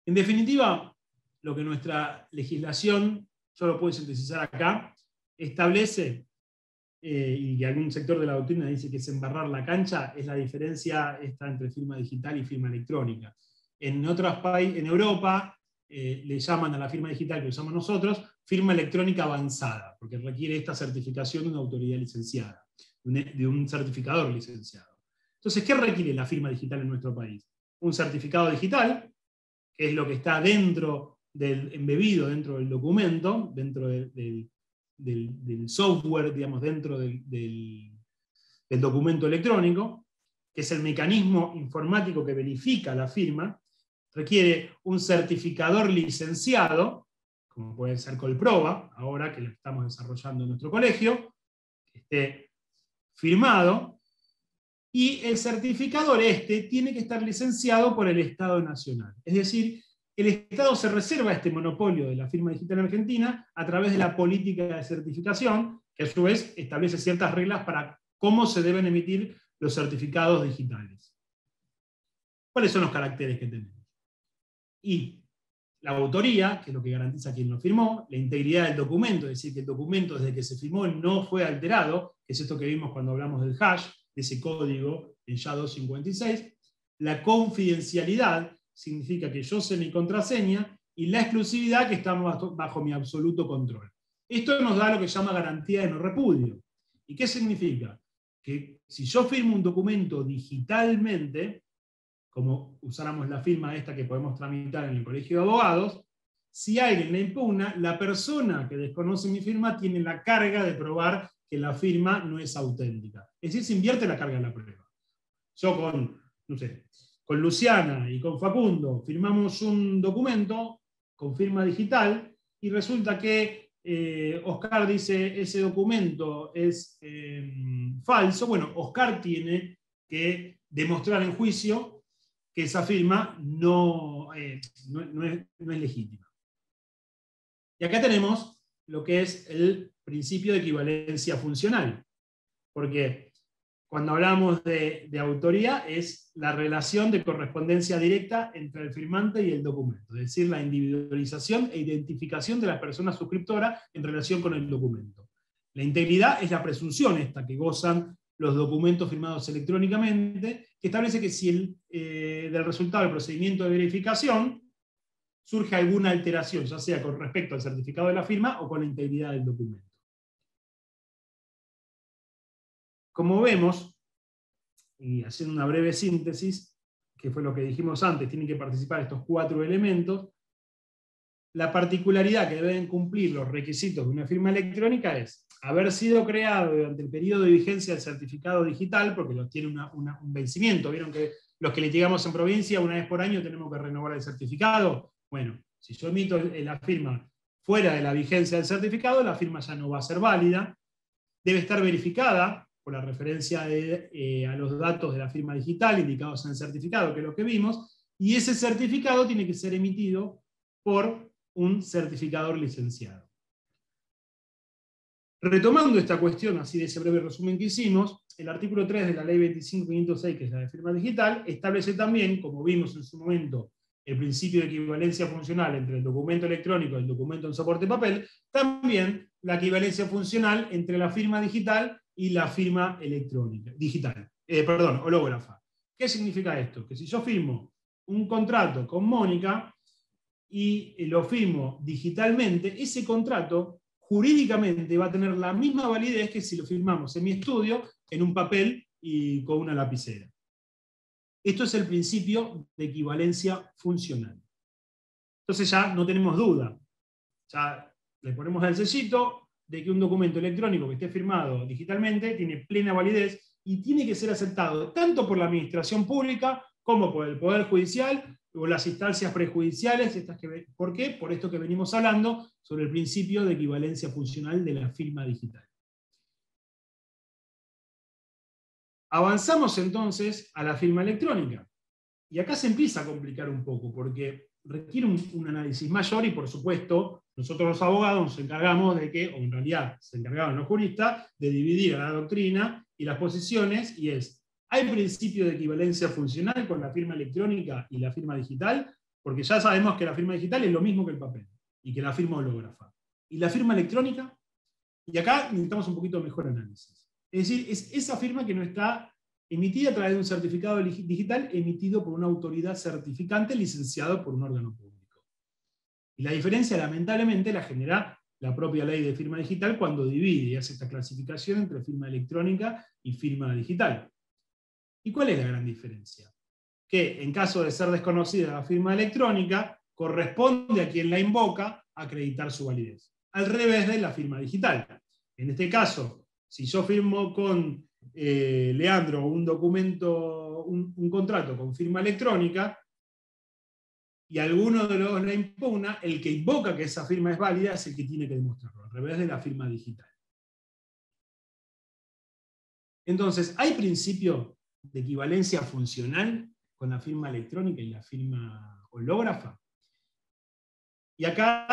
En definitiva, lo que nuestra legislación, yo lo puedo sintetizar acá, establece, y que algún sector de la doctrina dice que es embarrar la cancha, es la diferencia esta entre firma digital y firma electrónica. En otros países, en Europa, le llaman a la firma digital que usamos nosotros, firma electrónica avanzada, porque requiere esta certificación de una autoridad licenciada, de un certificador licenciado. Entonces, ¿qué requiere la firma digital en nuestro país? Un certificado digital, que es lo que está embebido dentro del documento, dentro del software, digamos, dentro del documento electrónico, que es el mecanismo informático que verifica la firma. Requiere un certificador licenciado, como puede ser Colproba, ahora que lo estamos desarrollando en nuestro colegio, que esté firmado, y el certificador tiene que estar licenciado por el Estado Nacional. Es decir, el Estado se reserva este monopolio de la firma digital en Argentina a través de la política de certificación, que a su vez establece ciertas reglas para cómo se deben emitir los certificados digitales. ¿Cuáles son los caracteres que tenemos? Y la autoría, que es lo que garantiza quien lo firmó, la integridad del documento, es decir, que el documento desde que se firmó no fue alterado, que es esto que vimos cuando hablamos del hash, de ese código en SHA-256, la confidencialidad, significa que yo sé mi contraseña, y la exclusividad, que está bajo mi absoluto control. Esto nos da lo que se llama garantía de no repudio. ¿Y qué significa? Que si yo firmo un documento digitalmente, como usáramos la firma esta que podemos tramitar en el Colegio de Abogados, si alguien la impugna, la persona que desconoce mi firma tiene la carga de probar que la firma no es auténtica. Es decir, se invierte la carga de la prueba. Yo con Luciana y con Facundo firmamos un documento con firma digital y resulta que Oscar dice ese documento es falso. Bueno, Oscar tiene que demostrar en juicio que esa firma no es legítima. Y acá tenemos lo que es el principio de equivalencia funcional, porque cuando hablamos de autoría es la relación de correspondencia directa entre el firmante y el documento, es decir, la individualización e identificación de la persona suscriptora en relación con el documento. La integridad es la presunción esta que gozan los documentos firmados electrónicamente, que establece que si del resultado del procedimiento de verificación surge alguna alteración, ya sea con respecto al certificado de la firma o con la integridad del documento. Como vemos, y haciendo una breve síntesis, que fue lo que dijimos antes, tienen que participar estos 4 elementos, la particularidad que deben cumplir los requisitos de una firma electrónica es haber sido creado durante el periodo de vigencia del certificado digital, porque tiene un vencimiento. Vieron que los que litigamos en provincia, una vez por año tenemos que renovar el certificado. Bueno, si yo emito la firma fuera de la vigencia del certificado, la firma ya no va a ser válida. Debe estar verificada por la referencia a los datos de la firma digital indicados en el certificado, que es lo que vimos, y ese certificado tiene que ser emitido por un certificador licenciado. Retomando esta cuestión, así de ese breve resumen que hicimos, el artículo 3 de la ley 25.506, que es la de firma digital, establece también, como vimos en su momento, el principio de equivalencia funcional entre el documento electrónico y el documento en soporte papel, también la equivalencia funcional entre la firma digital y la firma electrónica, hológrafa. ¿Qué significa esto? Que si yo firmo un contrato con Mónica y lo firmo digitalmente, ese contrato jurídicamente va a tener la misma validez que si lo firmamos en mi estudio, en un papel y con una lapicera. Esto es el principio de equivalencia funcional. Entonces ya no tenemos duda. Ya le ponemos el sellito de que un documento electrónico que esté firmado digitalmente tiene plena validez y tiene que ser aceptado tanto por la administración pública como por el Poder Judicial o las instancias prejudiciales. ¿Por qué? Por esto que venimos hablando sobre el principio de equivalencia funcional de la firma digital. Avanzamos entonces a la firma electrónica. Y acá se empieza a complicar un poco, porque requiere un análisis mayor y, por supuesto, nosotros los abogados nos encargamos de que, o en realidad se encargaban los juristas, de dividir a la doctrina y las posiciones, y ¿hay principio de equivalencia funcional con la firma electrónica y la firma digital? Porque ya sabemos que la firma digital es lo mismo que el papel, y que la firma hológrafa. ¿Y la firma electrónica? Y acá necesitamos un poquito mejor análisis. Es decir, es esa firma que no está emitida a través de un certificado digital emitido por una autoridad certificante licenciado por un órgano público. Y la diferencia, lamentablemente, la genera la propia ley de firma digital cuando divide y hace esta clasificación entre firma electrónica y firma digital. ¿Y cuál es la gran diferencia? Que en caso de ser desconocida la firma electrónica, corresponde a quien la invoca acreditar su validez, al revés de la firma digital. En este caso, si yo firmo con Leandro un documento, un contrato con firma electrónica, y alguno de los la impugna, el que invoca que esa firma es válida es el que tiene que demostrarlo, al revés de la firma digital. Entonces, ¿hay principio de equivalencia funcional con la firma electrónica y la firma hológrafa? Y acá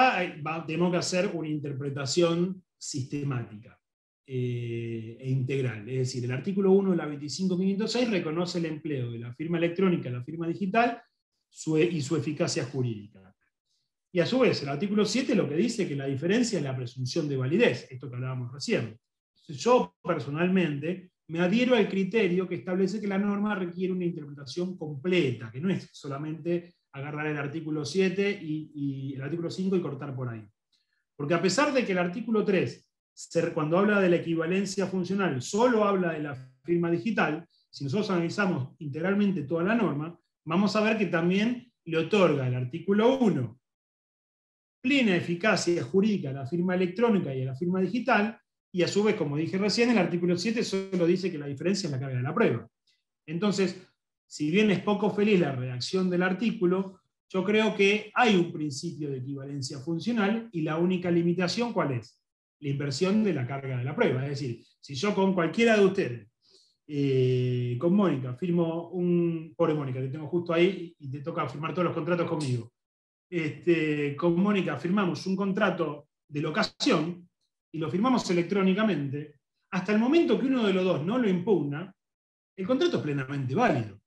tenemos que hacer una interpretación sistemática. e integral. Es decir, el artículo 1 de la 25.506 reconoce el empleo de la firma electrónica y la firma digital y su eficacia jurídica. Y a su vez, el artículo 7 lo que dice que la diferencia es la presunción de validez, esto que hablábamos recién. Entonces, yo personalmente me adhiero al criterio que establece que la norma requiere una interpretación completa, que no es solamente agarrar el artículo 7 y el artículo 5 y cortar por ahí. Porque a pesar de que el artículo 3, cuando habla de la equivalencia funcional, solo habla de la firma digital, si nosotros analizamos integralmente toda la norma, vamos a ver que también le otorga el artículo 1 plena eficacia jurídica a la firma electrónica y a la firma digital, y a su vez, como dije recién, el artículo 7 solo dice que la diferencia es la carga de la prueba. Entonces, si bien es poco feliz la redacción del artículo, yo creo que hay un principio de equivalencia funcional y la única limitación, ¿cuál es? La inversión de la carga de la prueba. Es decir, si yo con cualquiera de ustedes, con Mónica, firmo pobre Mónica, te tengo justo ahí y te toca firmar todos los contratos conmigo. Con Mónica firmamos un contrato de locación y lo firmamos electrónicamente, hasta el momento que uno de los dos no lo impugna, el contrato es plenamente válido.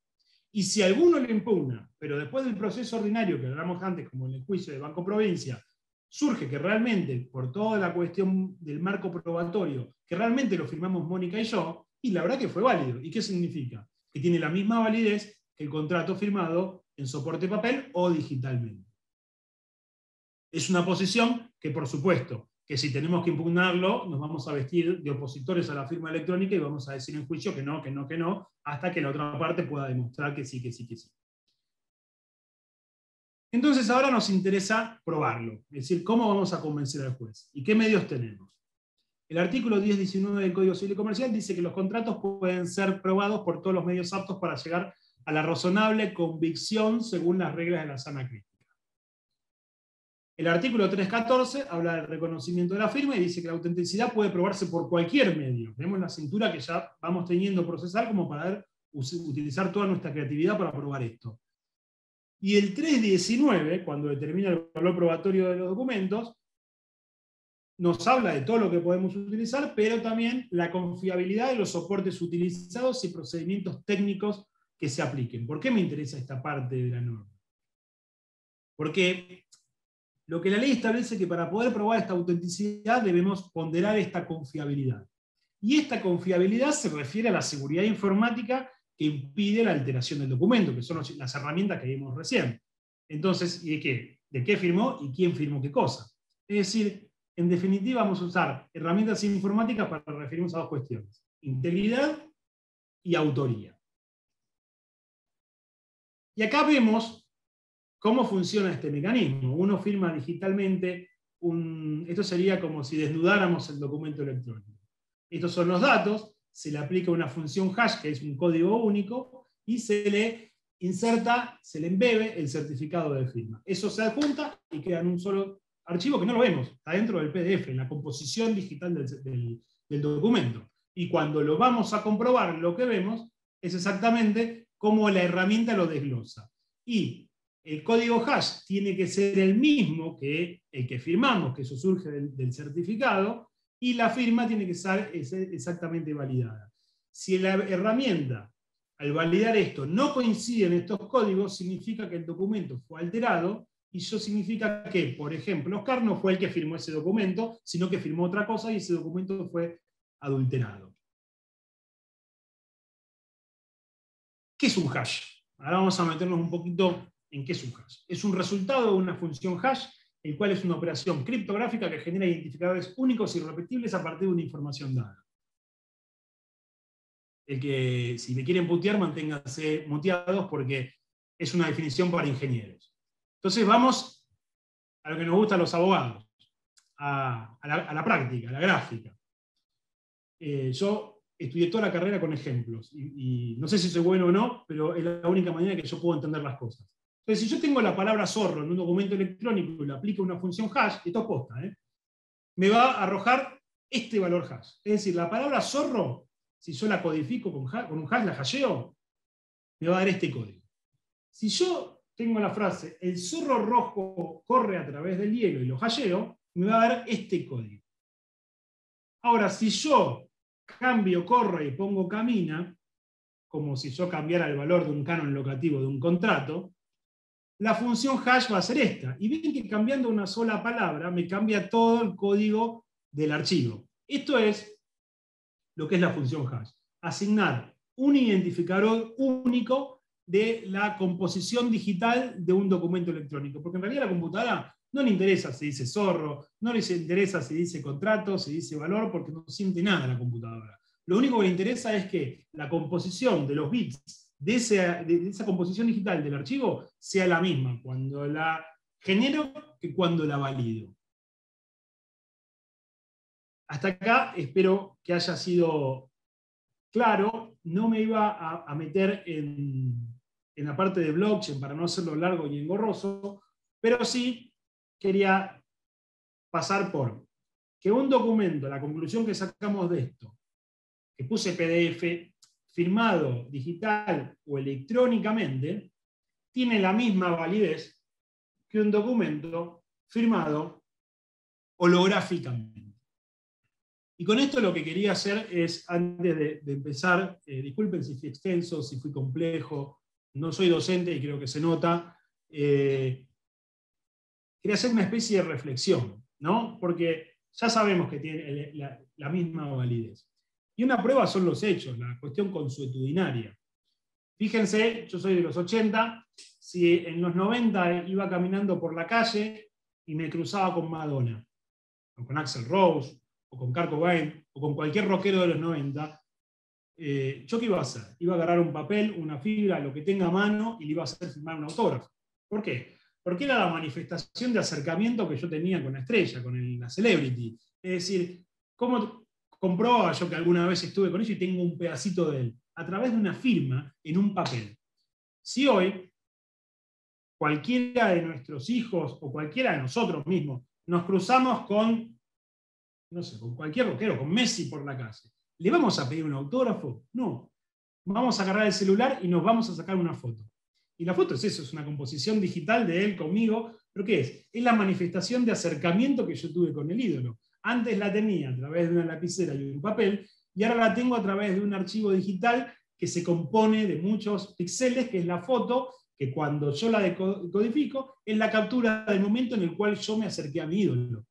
Y si alguno lo impugna, pero después del proceso ordinario que hablamos antes, como en el juicio de Banco Provincia, surge que realmente, por toda la cuestión del marco probatorio, que realmente lo firmamos Mónica y yo, y la verdad que fue válido. ¿Y qué significa? Que tiene la misma validez que el contrato firmado en soporte papel o digitalmente. Es una posición que, por supuesto, que si tenemos que impugnarlo, nos vamos a vestir de opositores a la firma electrónica y vamos a decir en juicio que no, que no, que no, hasta que la otra parte pueda demostrar que sí, que sí, que sí. Entonces ahora nos interesa probarlo, es decir, cómo vamos a convencer al juez y qué medios tenemos. El artículo 10.19 del Código Civil y Comercial dice que los contratos pueden ser probados por todos los medios aptos para llegar a la razonable convicción según las reglas de la sana crítica. El artículo 3.14 habla del reconocimiento de la firma y dice que la autenticidad puede probarse por cualquier medio. Vemos la cintura que ya vamos teniendo procesal como para utilizar toda nuestra creatividad para probar esto. Y el 3.19, cuando determina el valor probatorio de los documentos, nos habla de todo lo que podemos utilizar, pero también la confiabilidad de los soportes utilizados y procedimientos técnicos que se apliquen. ¿Por qué me interesa esta parte de la norma? Porque lo que la ley establece es que para poder probar esta autenticidad debemos ponderar esta confiabilidad. Y esta confiabilidad se refiere a la seguridad informática que impide la alteración del documento, que son las herramientas que vimos recién. Entonces, ¿y de qué? ¿De qué firmó y quién firmó qué cosa? Es decir, en definitiva vamos a usar herramientas informáticas para referirnos a dos cuestiones: integridad y autoría. Y acá vemos ¿cómo funciona este mecanismo? Uno firma digitalmente, esto sería como si desnudáramos el documento electrónico. Estos son los datos, se le aplica una función hash, que es un código único, y se le inserta, se le embebe el certificado de firma. Eso se adjunta y queda en un solo archivo que no lo vemos, está dentro del PDF, en la composición digital del documento. Y cuando lo vamos a comprobar, lo que vemos es exactamente cómo la herramienta lo desglosa. Y el código hash tiene que ser el mismo que el que firmamos, que eso surge del certificado, y la firma tiene que ser exactamente validada. Si la herramienta, al validar esto, no coincide en estos códigos, significa que el documento fue alterado, y eso significa que, por ejemplo, Oscar no fue el que firmó ese documento, sino que firmó otra cosa y ese documento fue adulterado. ¿Qué es un hash? Ahora vamos a meternos un poquito en qué es un hash. Es un resultado de una función hash, el cual es una operación criptográfica que genera identificadores únicos y irrepetibles a partir de una información dada. El que, si me quieren putear, manténganse muteados porque es una definición para ingenieros. Entonces vamos a lo que nos gusta a los abogados, a la práctica, a la gráfica. Yo estudié toda la carrera con ejemplos, y no sé si soy bueno o no, pero es la única manera que yo puedo entender las cosas. Entonces, si yo tengo la palabra zorro en un documento electrónico y le aplico una función hash, esto es posta, me va a arrojar este valor hash. Es decir, la palabra zorro, si yo la codifico con un hash, la hasheo, me va a dar este código. Si yo tengo la frase, el zorro rojo corre a través del hielo y lo hasheo, me va a dar este código. Ahora, si yo cambio corre y pongo camina, como si yo cambiara el valor de un canon locativo de un contrato, la función hash va a ser esta. Y ven que cambiando una sola palabra me cambia todo el código del archivo. Esto es lo que es la función hash. Asignar un identificador único de la composición digital de un documento electrónico. Porque en realidad a la computadora no le interesa si dice zorro, no le interesa si dice contrato, si dice valor, porque no siente nada la computadora. Lo único que le interesa es que la composición de los bits de esa composición digital del archivo sea la misma cuando la genero que cuando la valido. Hasta acá espero que haya sido claro. No me iba a meter en la parte de blockchain para no hacerlo largo y engorroso, pero sí quería pasar por que un documento, la conclusión que sacamos de esto, que puse PDF, firmado digital o electrónicamente, tiene la misma validez que un documento firmado holográficamente. Y con esto lo que quería hacer es, antes de empezar, disculpen si fui extenso, si fui complejo, no soy docente y creo que se nota, quería hacer una especie de reflexión, ¿no? Porque ya sabemos que tiene la misma validez. Y una prueba son los hechos, la cuestión consuetudinaria. Fíjense, yo soy de los 80, si en los 90 iba caminando por la calle y me cruzaba con Madonna, o con Axl Rose, o con Kurt Cobain, o con cualquier rockero de los 90, ¿yo qué iba a hacer? Iba a agarrar un papel, una fibra, lo que tenga a mano, y le iba a hacer firmar un autógrafo. ¿Por qué? Porque era la manifestación de acercamiento que yo tenía con la estrella, con la celebrity. Es decir, ¿cómo comprobaba yo que alguna vez estuve con ellos y tengo un pedacito de él? A través de una firma en un papel. Si hoy cualquiera de nuestros hijos o cualquiera de nosotros mismos nos cruzamos con, no sé, con cualquier rockero, con Messi por la calle, ¿le vamos a pedir un autógrafo? No. Vamos a agarrar el celular y nos vamos a sacar una foto. Y la foto es eso, es una composición digital de él conmigo. ¿Pero qué es? Es la manifestación de acercamiento que yo tuve con el ídolo. Antes la tenía a través de una lapicera y un papel, y ahora la tengo a través de un archivo digital que se compone de muchos píxeles, que es la foto, que cuando yo la decodifico, es la captura del momento en el cual yo me acerqué a mi ídolo.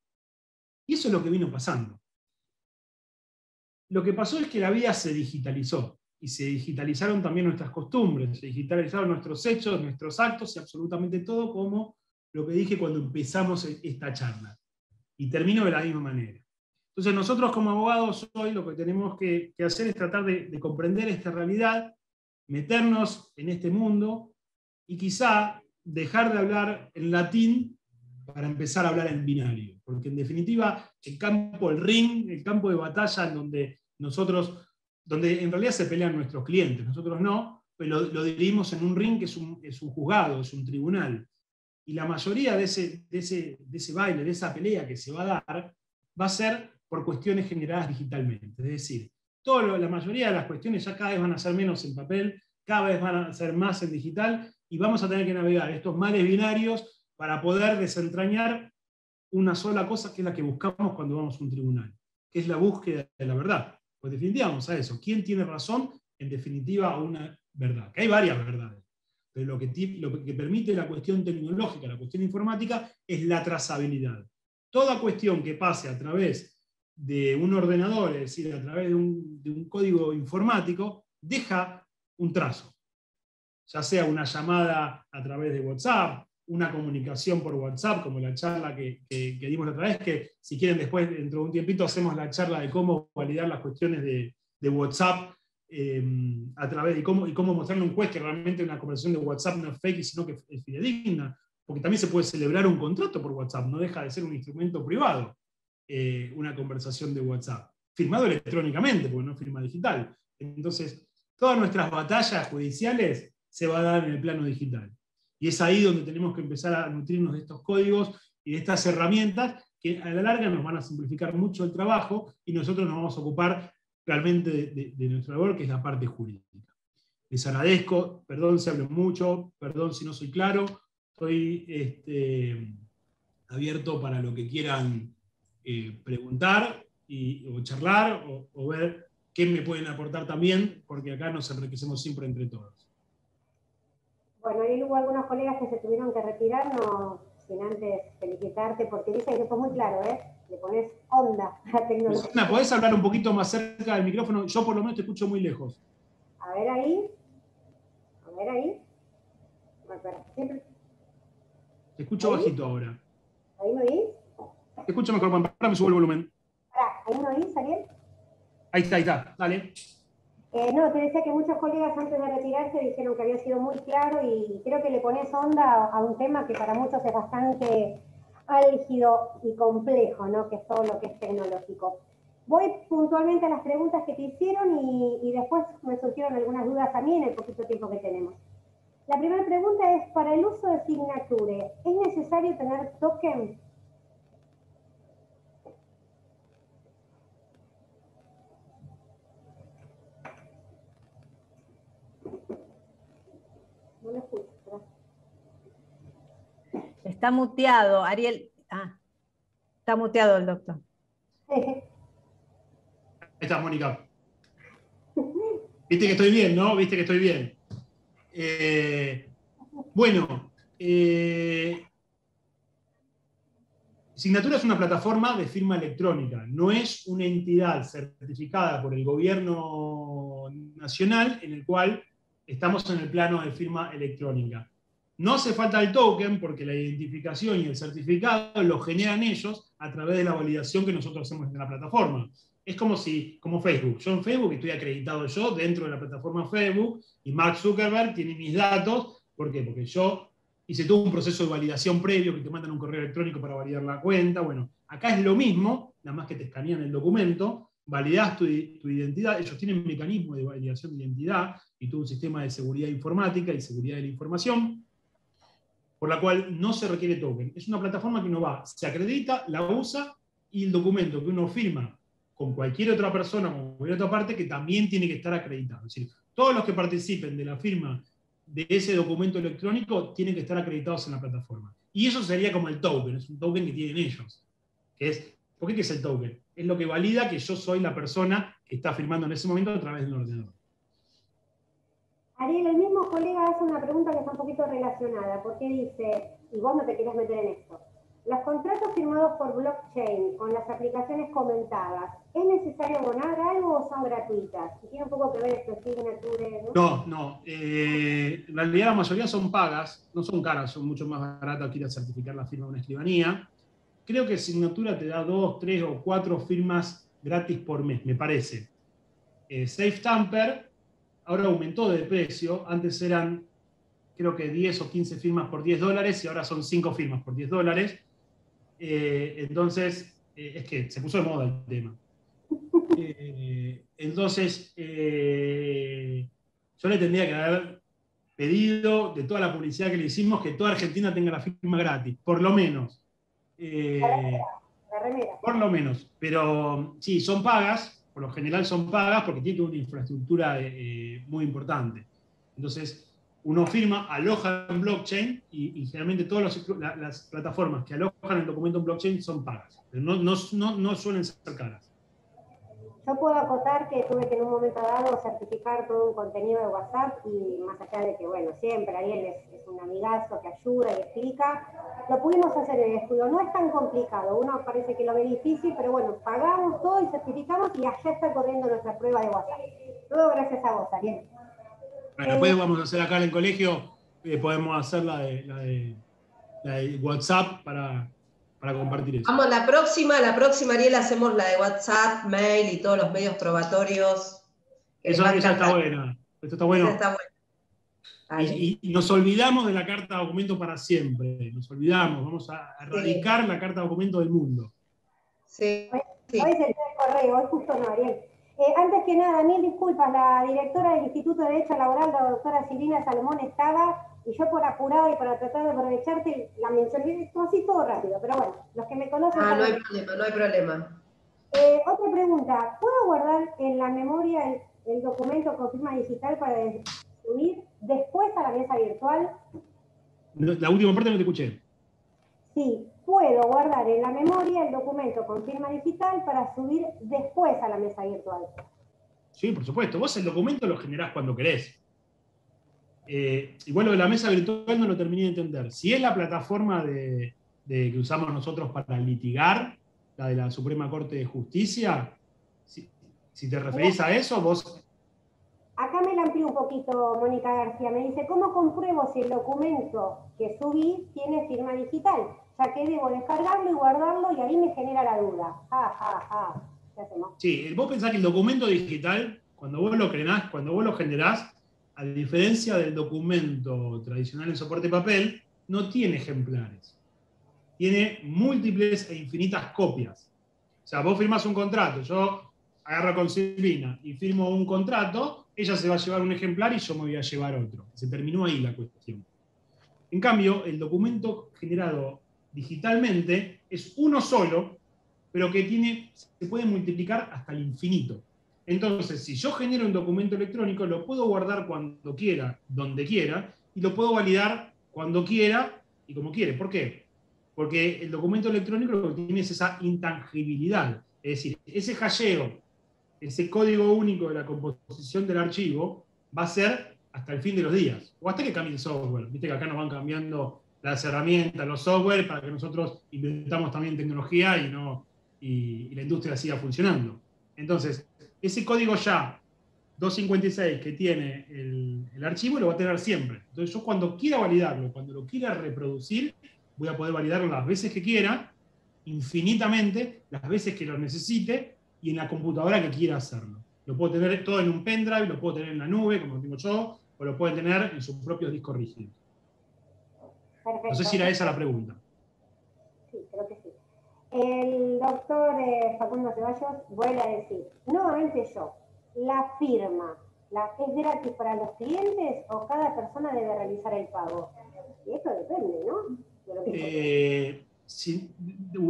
Y eso es lo que vino pasando. Lo que pasó es que la vida se digitalizó, y se digitalizaron también nuestras costumbres, se digitalizaron nuestros hechos, nuestros actos y absolutamente todo, como lo que dije cuando empezamos esta charla. Y termino de la misma manera. Entonces nosotros como abogados hoy lo que tenemos que hacer es tratar de comprender esta realidad, meternos en este mundo y quizá dejar de hablar en latín para empezar a hablar en binario. Porque en definitiva el campo, el ring, el campo de batalla en donde en realidad se pelean nuestros clientes, nosotros no, pero lo dividimos en un ring que es un juzgado, es un tribunal. Y la mayoría de ese baile, de esa pelea que se va a dar, va a ser por cuestiones generadas digitalmente. Es decir, la mayoría de las cuestiones ya cada vez van a ser menos en papel, cada vez van a ser más en digital, y vamos a tener que navegar estos males binarios para poder desentrañar una sola cosa, que es la que buscamos cuando vamos a un tribunal, que es la búsqueda de la verdad. Pues en definitiva vamos a eso. ¿Quién tiene razón? En definitiva, una verdad. Que hay varias verdades. Pero lo que permite la cuestión tecnológica, la cuestión informática, es la trazabilidad. Toda cuestión que pase a través de un ordenador, es decir, a través de un código informático, deja un trazo. Ya sea una llamada a través de WhatsApp, una comunicación por WhatsApp, como la charla que dimos la otra vez, que si quieren después, dentro de un tiempito, hacemos la charla de cómo validar las cuestiones de WhatsApp, a través de cómo mostrarle a un juez que realmente una conversación de WhatsApp no es fake, sino que es fidedigna, porque también se puede celebrar un contrato por WhatsApp, no deja de ser un instrumento privado, una conversación de WhatsApp, firmado electrónicamente, porque no es firma digital. Entonces, todas nuestras batallas judiciales se van a dar en el plano digital. Y es ahí donde tenemos que empezar a nutrirnos de estos códigos y de estas herramientas que a la larga nos van a simplificar mucho el trabajo, y nosotros nos vamos a ocupar realmente de nuestra labor, que es la parte jurídica. Les agradezco, perdón si hablo mucho, perdón si no soy claro, estoy abierto para lo que quieran preguntar, o charlar o ver qué me pueden aportar también, porque acá nos enriquecemos siempre entre todos. Bueno, y hubo algunos colegas que se tuvieron que retirar, no sin antes felicitarte, porque dicen que fue muy claro, ¿eh? Le pones onda a la tecnología. Luciana, ¿podés hablar un poquito más cerca del micrófono? Yo por lo menos te escucho muy lejos. A ver ahí. A ver ahí. Siempre... Te escucho ¿Ahí? bajito ahora. ¿Ahí me oís? Te escucho mejor, para me subo el volumen. ¿Ahí me oís, Ariel? Ahí está, dale. No, te decía que muchos colegas antes de retirarse dijeron que había sido muy claro y creo que le pones onda a un tema que para muchos es bastante álgido y complejo, ¿no? Que es todo lo que es tecnológico. Voy puntualmente a las preguntas que te hicieron y después me surgieron algunas dudas a mí en el poquito tiempo que tenemos. La primera pregunta es, para el uso de Signature, ¿es necesario tener token? No lo escucho, ¿verdad? Está muteado, Ariel. Está muteado el doctor. Ahí estás, Mónica. Viste que estoy bien, ¿no? Viste que estoy bien. Bueno, Signature es una plataforma de firma electrónica, no es una entidad certificada por el gobierno nacional en el cual estamos en el plano de firma electrónica. No hace falta el token porque la identificación y el certificado lo generan ellos a través de la validación que nosotros hacemos en la plataforma. Es como Facebook. Yo en Facebook estoy acreditado yo dentro de la plataforma Facebook y Mark Zuckerberg tiene mis datos. ¿Por qué? Porque yo hice todo un proceso de validación previo que te mandan un correo electrónico para validar la cuenta. Bueno, acá es lo mismo, nada más que te escanean el documento, validás tu identidad, ellos tienen un mecanismo de validación de identidad y todo un sistema de seguridad informática y seguridad de la información, por la cual no se requiere token. Es una plataforma que uno va, se acredita, la usa y el documento que uno firma con cualquier otra persona, con cualquier otra parte, que también tiene que estar acreditado. Es decir, todos los que participen de la firma de ese documento electrónico tienen que estar acreditados en la plataforma. Y eso sería como el token, es un token que tienen ellos. ¿Por qué es el token? Es lo que valida que yo soy la persona que está firmando en ese momento a través de un ordenador. Ariel, el mismo colega hace una pregunta que está un poquito relacionada, porque dice, y vos no te querés meter en esto, los contratos firmados por blockchain con las aplicaciones comentadas, ¿es necesario abonar algo o son gratuitas? Y tiene un poco que ver esto, Signature, ¿no? No. En realidad la mayoría son pagas, no son caras, son mucho más baratas que ir a certificar la firma de una escribanía. Creo que Signature te da 2, 3 o 4 firmas gratis por mes, me parece. SafeTamper ahora aumentó de precio, antes eran creo que 10 o 15 firmas por $10 y ahora son 5 firmas por $10. Entonces, es que se puso de moda el tema. Entonces, yo le tendría que haber pedido de toda la publicidad que le hicimos que toda Argentina tenga la firma gratis, por lo menos. La remera. Por lo menos. Pero sí, son pagas, por lo general son pagas porque tiene una infraestructura muy importante. Entonces, uno firma, aloja en blockchain y generalmente todas las plataformas que alojan el documento en blockchain son pagas. Pero no suelen ser caras. Yo puedo acotar que tuve que en un momento dado certificar todo un contenido de WhatsApp y más allá de que, bueno, siempre Ariel es un amigazo que ayuda y explica, lo pudimos hacer en el estudio. No es tan complicado, uno parece que lo ve difícil, pero bueno, pagamos todo y certificamos y allá está corriendo nuestra prueba de WhatsApp. Todo gracias a vos, Ariel. Bueno, después vamos a hacer acá en el colegio, podemos hacer la de WhatsApp para compartir eso. Vamos, la próxima, Ariel, hacemos la de WhatsApp, mail y todos los medios probatorios. Esa está buena. Esto está bueno. Esa está buena. Y nos olvidamos de la carta de documento para siempre. Nos olvidamos. Vamos a erradicar la carta de documento del mundo. Sí. Hoy es el día del correo, hoy justo no, Ariel. Antes que nada, mil disculpas, la directora del Instituto de Derecho Laboral, la doctora Silvina Salomón, estaba, y yo por apurado y para tratar de aprovecharte, la mencioné así todo rápido, pero bueno, los que me conocen... No hay problema. Otra pregunta, ¿puedo guardar en la memoria el documento con firma digital para subir después a la mesa virtual? La última parte no te escuché. si puedo guardar en la memoria el documento con firma digital para subir después a la mesa virtual. Sí, por supuesto. Vos el documento lo generás cuando querés. Igual lo de la mesa virtual no lo terminé de entender. Si es la plataforma que usamos nosotros para litigar, la de la Suprema Corte de Justicia, si te referís a eso, vos... Acá me la amplió un poquito Mónica García. Me dice, ¿cómo compruebo si el documento que subí tiene firma digital? Ya que debo descargarlo y guardarlo y ahí me genera la duda. ¿Qué hacemos? Sí, vos pensás que el documento digital, cuando vos lo generás, a diferencia del documento tradicional en soporte papel, no tiene ejemplares. Tiene múltiples e infinitas copias. O sea, vos firmás un contrato, yo agarro con Silvina y firmo un contrato, ella se va a llevar un ejemplar y yo me voy a llevar otro. Se terminó ahí la cuestión. En cambio, el documento generado digitalmente es uno solo, pero que se puede multiplicar hasta el infinito. Entonces, si yo genero un documento electrónico, lo puedo guardar cuando quiera, donde quiera, y lo puedo validar cuando quiera y como quiere. ¿Por qué? Porque el documento electrónico lo que tiene es esa intangibilidad. Es decir, ese hasheo, ese código único de la composición del archivo, va a ser hasta el fin de los días, o hasta que cambie el software. Viste que acá nos van cambiando las herramientas, los software, para que nosotros inventamos también tecnología y la industria siga funcionando. Entonces, ese código ya 256 que tiene el archivo lo va a tener siempre. Entonces yo cuando quiera validarlo, cuando lo quiera reproducir, voy a poder validarlo las veces que quiera, infinitamente, las veces que lo necesite y en la computadora que quiera hacerlo. Lo puedo tener todo en un pendrive, lo puedo tener en la nube, como tengo yo, o lo pueden tener en sus propios discos rígidos. Perfecto. No sé si era esa la pregunta. Sí, creo que sí. El doctor Facundo Ceballos vuelve a decir, nuevamente yo, ¿la firma es gratis para los clientes o cada persona debe realizar el pago? Y esto depende, ¿no? De lo que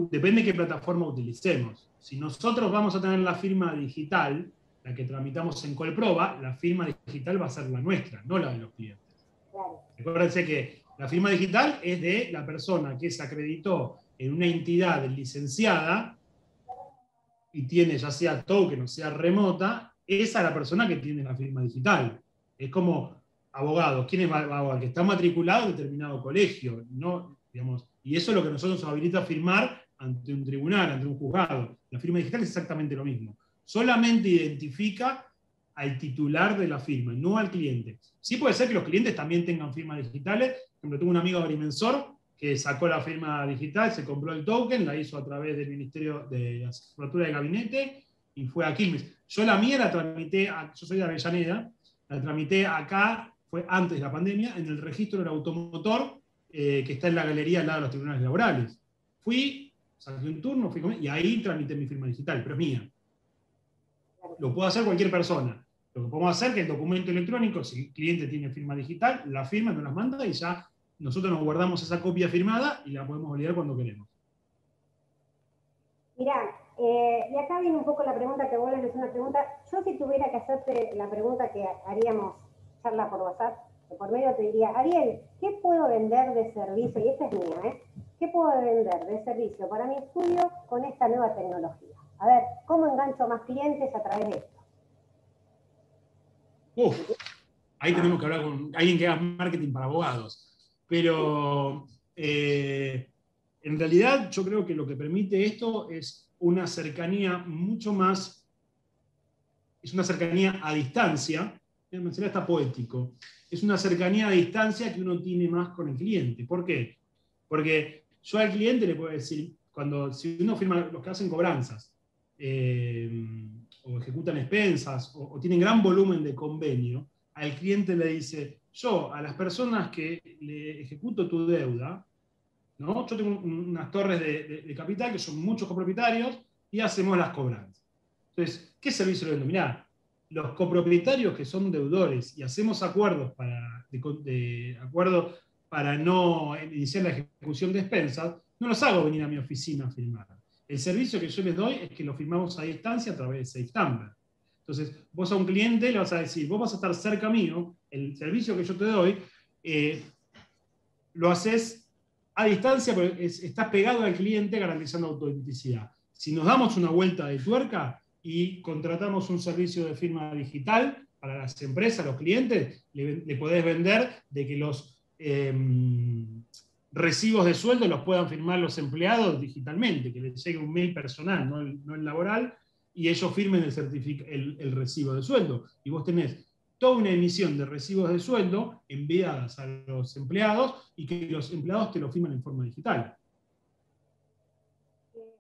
depende de qué plataforma utilicemos. Si nosotros vamos a tener la firma digital, la que tramitamos en Colproba, la firma digital va a ser la nuestra, no la de los clientes. Claro. Recuérdense que la firma digital es de la persona que se acreditó en una entidad licenciada y tiene ya sea token o sea remota, esa es la persona que tiene la firma digital. Es como abogado. ¿Quién es abogado? Que está matriculado en determinado colegio, ¿no? Digamos, y eso es lo que nosotros nos habilita a firmar ante un tribunal, ante un juzgado. La firma digital es exactamente lo mismo. Solamente identifica al titular de la firma, no al cliente. Sí puede ser que los clientes también tengan firmas digitales. Por ejemplo, tengo un amigo agrimensor que sacó la firma digital, se compró el token, la hizo a través del Ministerio de Asignatura de Gabinete y fue a Quilmes. Yo la mía la tramité, yo soy de Avellaneda, la tramité acá, fue antes de la pandemia, en el registro del automotor que está en la galería al lado de los tribunales laborales. Fui, saqué un turno, y ahí tramité mi firma digital, pero es mía. Lo puede hacer cualquier persona. Lo que podemos hacer es que el documento electrónico, si el cliente tiene firma digital, la firma, nos la manda y ya nosotros nos guardamos esa copia firmada y la podemos validar cuando queremos. Mirá, y acá viene un poco la pregunta que vos le haces una pregunta. Yo si tuviera que hacerte la pregunta que haríamos charla por WhatsApp, que por medio te diría, Ariel, ¿qué puedo vender de servicio? Y esta es mía, ¿qué puedo vender de servicio para mi estudio con esta nueva tecnología? A ver, ¿cómo engancho más clientes a través de esto? Ahí tenemos que hablar con alguien que haga marketing para abogados. Pero en realidad yo creo que lo que permite esto es una cercanía mucho más, es una cercanía a distancia, sería hasta poético, es una cercanía a distancia que uno tiene más con el cliente. ¿Por qué? Porque yo al cliente le puedo decir, si uno firma, los que hacen cobranzas, o ejecutan expensas, o tienen gran volumen de convenio, al cliente le dice, yo a las personas que le ejecuto tu deuda, ¿no? Yo tengo unas torres de capital que son muchos copropietarios y hacemos las cobranzas. Entonces, ¿qué servicio le vendo? Mirá, los copropietarios que son deudores y hacemos acuerdos para no iniciar la ejecución de expensas, no los hago venir a mi oficina a firmar. El servicio que yo les doy es que lo firmamos a distancia a través de SafeTumblr. Entonces, vos a un cliente le vas a decir, vos vas a estar cerca mío, el servicio que yo te doy, lo haces a distancia, pero estás pegado al cliente garantizando autenticidad. Si nos damos una vuelta de tuerca y contratamos un servicio de firma digital para las empresas, los clientes, le podés vender de que los recibos de sueldo los puedan firmar los empleados digitalmente, que les llegue un mail personal, no el laboral, y ellos firmen el recibo de sueldo. Y vos tenés toda una emisión de recibos de sueldo enviadas a los empleados y que los empleados te lo firman en forma digital.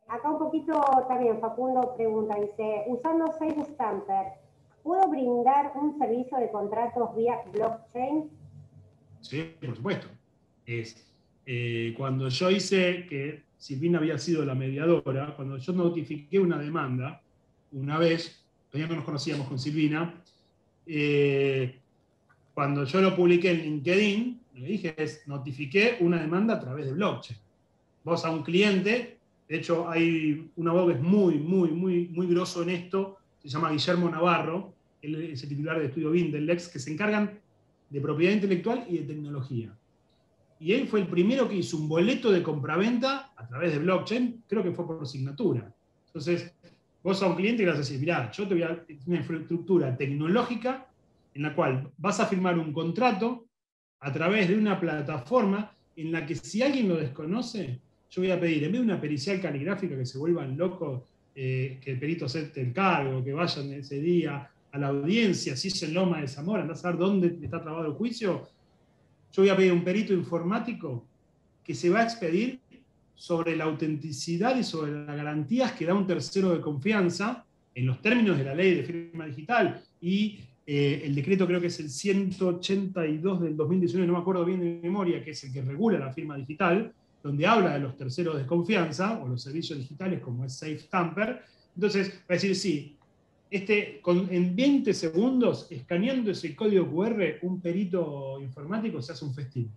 Acá un poquito también Facundo pregunta, dice, usando SafeStamper, ¿puedo brindar un servicio de contratos vía blockchain? Sí, por supuesto. Cuando yo hice, que Silvina había sido la mediadora, cuando yo notifiqué una demanda, una vez, todavía no nos conocíamos con Silvina, cuando yo lo publiqué en LinkedIn, lo que dije es, notifiqué una demanda a través de blockchain. Vos a un cliente, de hecho hay un abogado que es muy grosso en esto, se llama Guillermo Navarro, él es el titular de estudio BIM del Lex, que se encargan de propiedad intelectual y de tecnología. Y él fue el primero que hizo un boleto de compraventa a través de blockchain, creo que fue por signatura. Entonces, vos a un cliente le vas a decir, mirá, yo te voy a dar una infraestructura tecnológica en la cual vas a firmar un contrato a través de una plataforma en la que si alguien lo desconoce, yo voy a pedir, en vez de una pericial caligráfica que se vuelvan locos, que el perito acepte el cargo, que vayan ese día a la audiencia, si es en Loma de Zamora, andás a ver dónde está trabado el juicio, yo voy a pedir un perito informático que se va a expedir sobre la autenticidad y sobre las garantías que da un tercero de confianza en los términos de la ley de firma digital y el decreto creo que es el 182 del 2019, no me acuerdo bien de memoria, que es el que regula la firma digital, donde habla de los terceros de confianza o los servicios digitales como es SafeStamper. Entonces, va a decir, sí, en 20 segundos, escaneando ese código QR, un perito informático se hace un festín.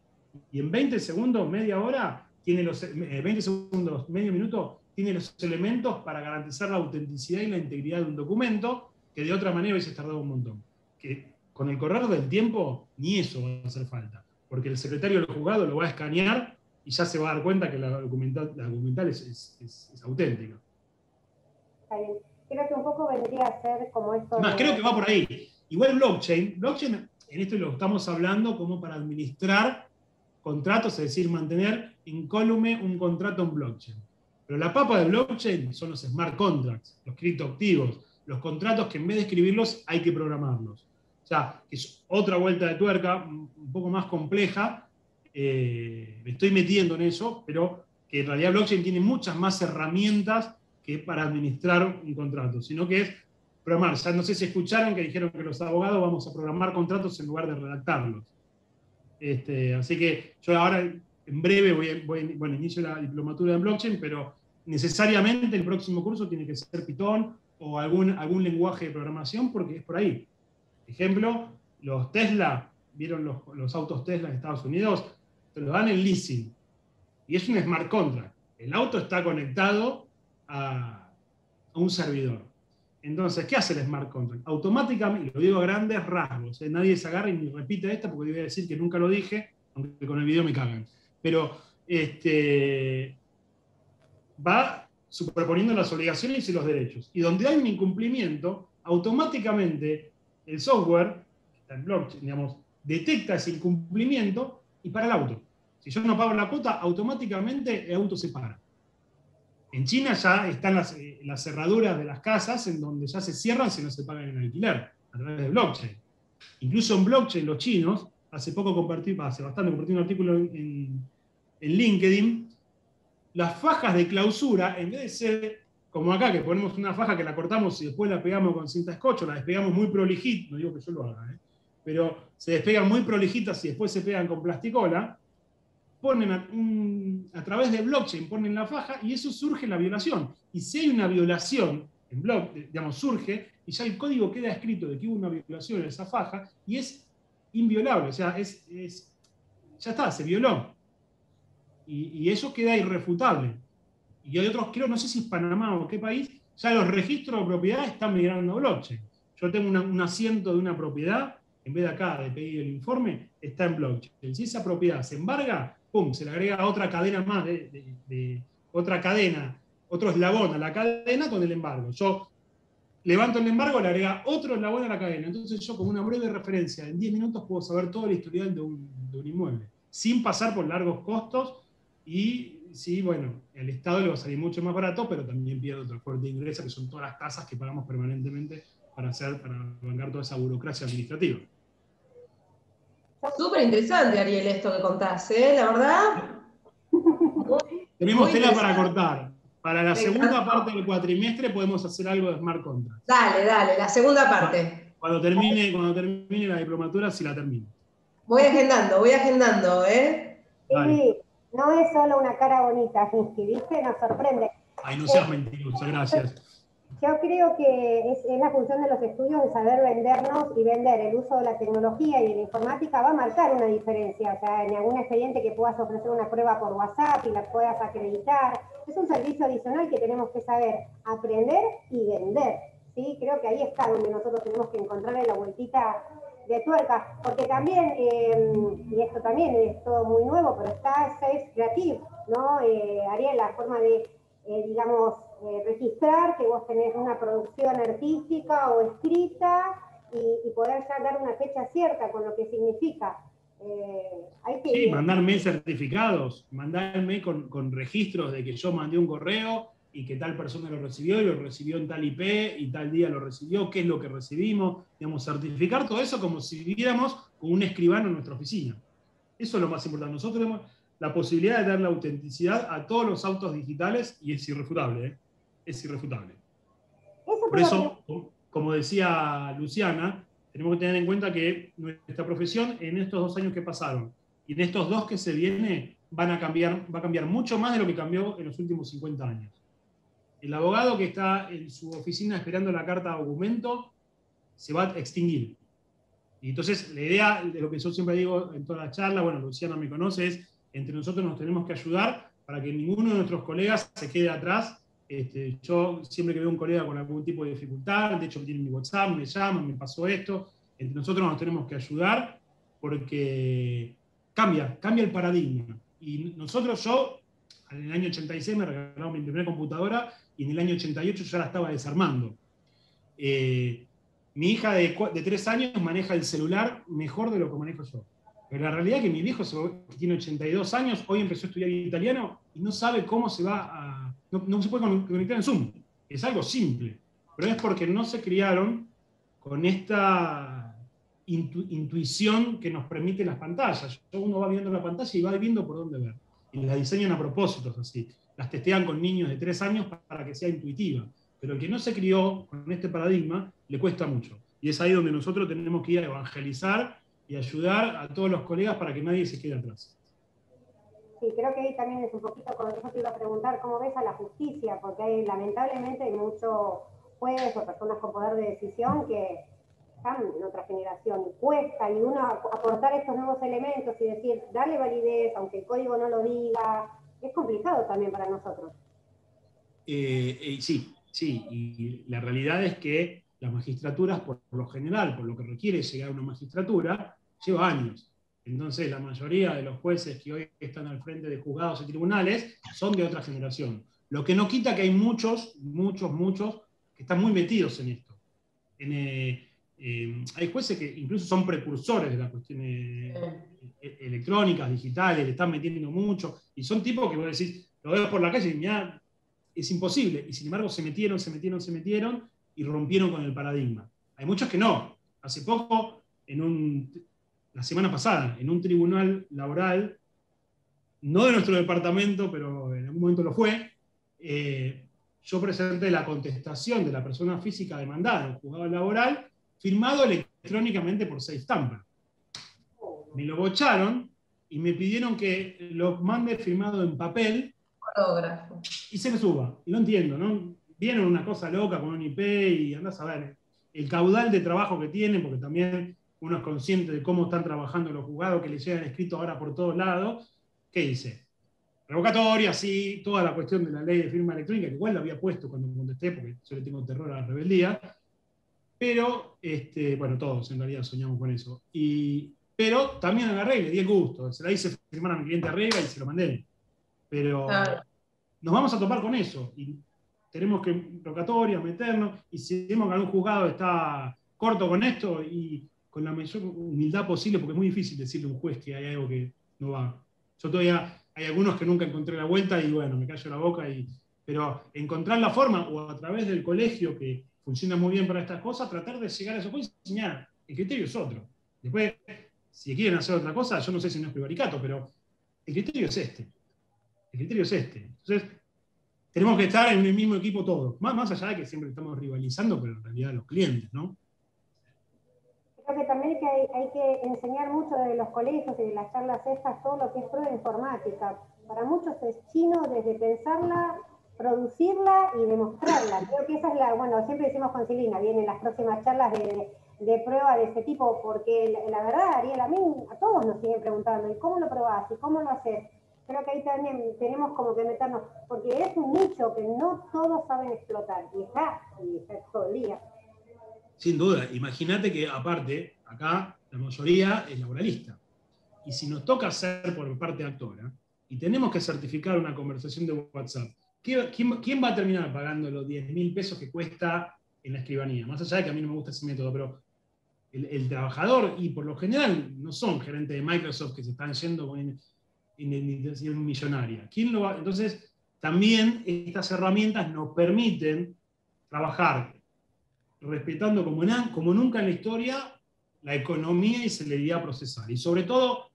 Y en 20 segundos, media hora, tiene 20 segundos, medio minuto, tiene los elementos para garantizar la autenticidad y la integridad de un documento, que de otra manera hubiese tardado un montón. Que con el correr del tiempo, ni eso va a hacer falta. Porque el secretario del juzgado lo va a escanear y ya se va a dar cuenta que la documental es auténtica. Está bien. Creo que un poco vendría a ser como esto. Más, creo que va por ahí. Igual blockchain, en esto lo estamos hablando como para administrar contratos, es decir, mantener incólume un contrato en blockchain. Pero la papa de blockchain son los smart contracts, los criptoactivos, los contratos que en vez de escribirlos hay que programarlos. O sea, es otra vuelta de tuerca, un poco más compleja. Me estoy metiendo en eso, pero que en realidad blockchain tiene muchas más herramientas que para administrar un contrato, sino que es programar. Ya no sé si escucharon que dijeron que los abogados vamos a programar contratos en lugar de redactarlos. Así que yo ahora en breve inicio la diplomatura en blockchain, pero necesariamente el próximo curso tiene que ser Python o algún lenguaje de programación porque es por ahí. Ejemplo, los Tesla, ¿vieron los autos Tesla en Estados Unidos? Te lo dan en leasing. Y es un smart contract. El auto está conectado a un servidor. Entonces, ¿qué hace el smart contract? Automáticamente, y lo digo a grandes rasgos, nadie se agarra y ni repite esta porque voy a decir que nunca lo dije, aunque con el video me cagan. Pero va superponiendo las obligaciones y los derechos. Y donde hay un incumplimiento, automáticamente el software, que está en blockchain, digamos, detecta ese incumplimiento y para el auto. Si yo no pago la cuota, automáticamente el auto se para. En China ya están las cerraduras de las casas en donde ya se cierran si no se pagan en alquiler, a través de blockchain. Incluso en blockchain los hace bastante compartí un artículo en LinkedIn, las fajas de clausura, en vez de ser como acá, que ponemos una faja que la cortamos y después la pegamos con cinta scotch, o la despegamos muy prolijita, no digo que yo lo haga, pero se despegan muy prolijitas y después se pegan con plasticola, ponen a través de blockchain, ponen la faja y eso surge la violación. Y si hay una violación, surge y ya el código queda escrito de que hubo una violación en esa faja y es inviolable, o sea, ya está, se violó. Y eso queda irrefutable. Y hay otros, creo, no sé si es Panamá o qué país, ya los registros de propiedad están migrando a blockchain. Yo tengo un asiento de una propiedad en vez de acá de pedir el informe, está en blockchain. Si esa propiedad se embarga, ¡pum!, se le agrega otra cadena más, otra cadena, otro eslabón a la cadena con el embargo. Yo levanto el embargo, le agrega otro eslabón a la cadena. Entonces yo, con una breve referencia, en 10 minutos puedo saber todo el historial de un inmueble, sin pasar por largos costos. Y sí, bueno, el Estado le va a salir mucho más barato, pero también pierde otra fuente de ingresos, que son todas las tasas que pagamos permanentemente para bancar toda esa burocracia administrativa. Súper interesante, Ariel, esto que contás, ¿eh? La verdad. Tenemos tela para cortar. Para la segunda parte del cuatrimestre podemos hacer algo de smart contracts. Dale, la segunda parte. Cuando termine la diplomatura, si la termino. Voy agendando, ¿eh? Sí, no es solo una cara bonita, Ginsky, ¿viste? Nos sorprende. Ay, no seas mentirosa, gracias. Yo creo que es la función de los estudios de saber vendernos y vender. El uso de la tecnología y de la informática va a marcar una diferencia. O sea, en algún expediente que puedas ofrecer una prueba por WhatsApp y la puedas acreditar. Es un servicio adicional que tenemos que saber aprender y vender. ¿Sí? Creo que ahí está donde nosotros tenemos que encontrarle la vueltita de tuerca. Porque también, y esto también es todo muy nuevo, pero está Sales Creative, ¿no? Ariel, la forma de, registrar que vos tenés una producción artística o escrita y poder ya dar una fecha cierta con lo que significa. Sí, mandarme certificados, mandarme con registros de que yo mandé un correo y que tal persona lo recibió y lo recibió en tal IP y tal día lo recibió, qué es lo que recibimos, digamos, certificar todo eso como si viviéramos con un escribano en nuestra oficina. Eso es lo más importante. Nosotros tenemos la posibilidad de dar la autenticidad a todos los autos digitales y es irrefutable, ¿eh? Es irrefutable. Por eso, como decía Luciana, tenemos que tener en cuenta que nuestra profesión en estos 2 años que pasaron y en estos 2 que se vienen va a cambiar mucho más de lo que cambió en los últimos 50 años. El abogado que está en su oficina esperando la carta de documento se va a extinguir. Y entonces la idea de lo que yo siempre digo en toda la charla, bueno, Luciana me conoce, es entre nosotros nos tenemos que ayudar para que ninguno de nuestros colegas se quede atrás. Yo siempre que veo un colega con algún tipo de dificultad, de hecho tiene mi WhatsApp, me llaman, me pasó esto, entre nosotros nos tenemos que ayudar porque cambia el paradigma. Y yo en el año 86 me regalaron mi primera computadora y en el año 88 ya la estaba desarmando. Mi hija de 3 años maneja el celular mejor de lo que manejo yo. Pero la realidad es que mi viejo, que tiene 82 años, hoy empezó a estudiar italiano y no sabe cómo se va a... No se puede conectar en Zoom. Es algo simple. Pero es porque no se criaron con esta intuición que nos permite las pantallas. Uno va viendo la pantalla y va viendo por dónde ver. Y las diseñan a propósito, así. Las testean con niños de 3 años para que sea intuitiva. Pero el que no se crió con este paradigma le cuesta mucho. Y es ahí donde nosotros tenemos que ir a evangelizar y ayudar a todos los colegas para que nadie se quede atrás. Sí, creo que ahí también es un poquito, con eso te iba a preguntar, ¿cómo ves a la justicia? Porque lamentablemente hay muchos jueces o personas con poder de decisión que están en otra generación y cuesta, y uno aportar estos nuevos elementos y decir, darle validez, aunque el código no lo diga, es complicado también para nosotros. Sí, y la realidad es que las magistraturas, por lo general, por lo que requiere llegar a una magistratura, lleva años. Entonces, la mayoría de los jueces que hoy están al frente de juzgados y tribunales son de otra generación. Lo que no quita que hay muchos que están muy metidos en esto. Hay jueces que incluso son precursores de las cuestiones electrónicas, digitales, le están metiendo mucho, y son tipos que vos decís, lo veo por la calle y mirá, es imposible, y sin embargo se metieron y rompieron con el paradigma. Hay muchos que no. Hace poco, la semana pasada, en un tribunal laboral, no de nuestro departamento, pero en algún momento lo fue, yo presenté la contestación de la persona física demandada en el juzgado laboral, firmado electrónicamente por SafeTamper. Me lo bocharon y me pidieron que lo mande firmado en papel y se me suba. Y no entiendo, ¿no? Vienen una cosa loca con un IP y andás a ver el caudal de trabajo que tienen, porque también uno es consciente de cómo están trabajando los juzgados, que les llegan escritos ahora por todos lados. ¿Qué dice? Revocatoria, sí, toda la cuestión de la ley de firma electrónica, que igual la había puesto cuando me contesté, porque yo le tengo terror a la rebeldía. pero, bueno, todos en realidad soñamos con eso. Pero también agarré y le di el gusto. Se la hice firmar a mi cliente arriba y se lo mandé. Pero nos vamos a topar con eso. Y tenemos que, rocatoria, meternos. Y si vemos que algún juzgado está corto con esto, y con la mayor humildad posible, porque es muy difícil decirle a un juez que hay algo que no va. Yo todavía, hay algunos que nunca encontré la vuelta y bueno, me callo la boca. Pero encontrar la forma, o a través del colegio que funciona muy bien para estas cosas, tratar de llegar a eso. Puedes enseñar, el criterio es otro. Después, si quieren hacer otra cosa, yo no sé si no es prevaricato, pero el criterio es este. El criterio es este. Entonces, tenemos que estar en el mismo equipo todos. Más allá de que siempre estamos rivalizando, pero en realidad los clientes, ¿no? Creo que también hay que enseñar mucho de los colegios y de las charlas estas, todo lo que es prueba informática. Para muchos es chino desde pensarla, producirla y demostrarla. Creo que esa es bueno, siempre decimos con Silvina, vienen las próximas charlas de prueba de ese tipo, porque la verdad, Ariel, a mí, a todos nos siguen preguntando, ¿y cómo lo probás? ¿Y cómo lo haces? Creo que ahí también tenemos como que meternos, porque es un nicho que no todos saben explotar, y está todo el día. Sin duda, imagínate que aparte, acá la mayoría es laboralista. Y si nos toca hacer por parte actora, y tenemos que certificar una conversación de WhatsApp, ¿quién va a terminar pagando los 10.000 pesos que cuesta en la escribanía? Más allá de que a mí no me gusta ese método, pero el trabajador, y por lo general no son gerentes de Microsoft que se están yendo en indemnización millonaria. ¿Quién lo va? Entonces, también estas herramientas nos permiten trabajar respetando como nunca en la historia la economía y celeridad procesal. Y sobre todo,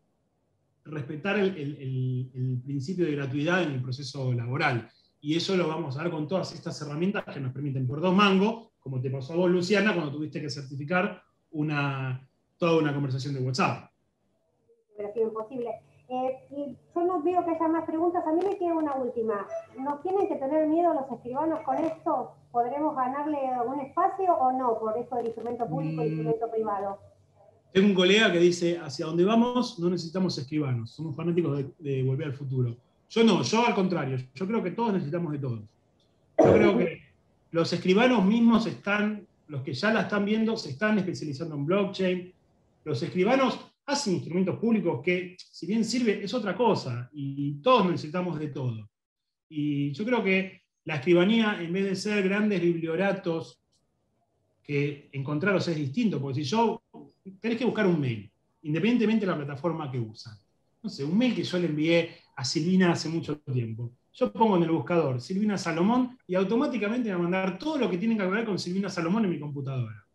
respetar el principio de gratuidad en el proceso laboral. Y eso lo vamos a dar con todas estas herramientas que nos permiten por 2 mangos, como te pasó a vos, Luciana, cuando tuviste que certificar toda una conversación de WhatsApp. Pero ha sido imposible. Y yo no veo que haya más preguntas. A mí me queda una última. ¿Nos tienen que tener miedo los escribanos con esto? ¿Podremos ganarle un espacio o no por esto del instrumento público y instrumento privado? Tengo un colega que dice, hacia donde vamos no necesitamos escribanos, somos fanáticos de Volver al Futuro. Yo no, yo al contrario, yo creo que todos necesitamos de todos. Yo creo que los escribanos mismos los que ya la están viendo, se están especializando en blockchain. Los escribanos hacen instrumentos públicos que, si bien sirve, es otra cosa, y todos necesitamos de todo. Y yo creo que la escribanía, en vez de ser grandes biblioratos, que encontrarlos es distinto, porque si tenés que buscar un mail, independientemente de la plataforma que usan. No sé, un mail que yo le envié a Silvina hace mucho tiempo. Yo pongo en el buscador Silvina Salomón y automáticamente me va a mandar todo lo que tiene que ver con Silvina Salomón en mi computadora.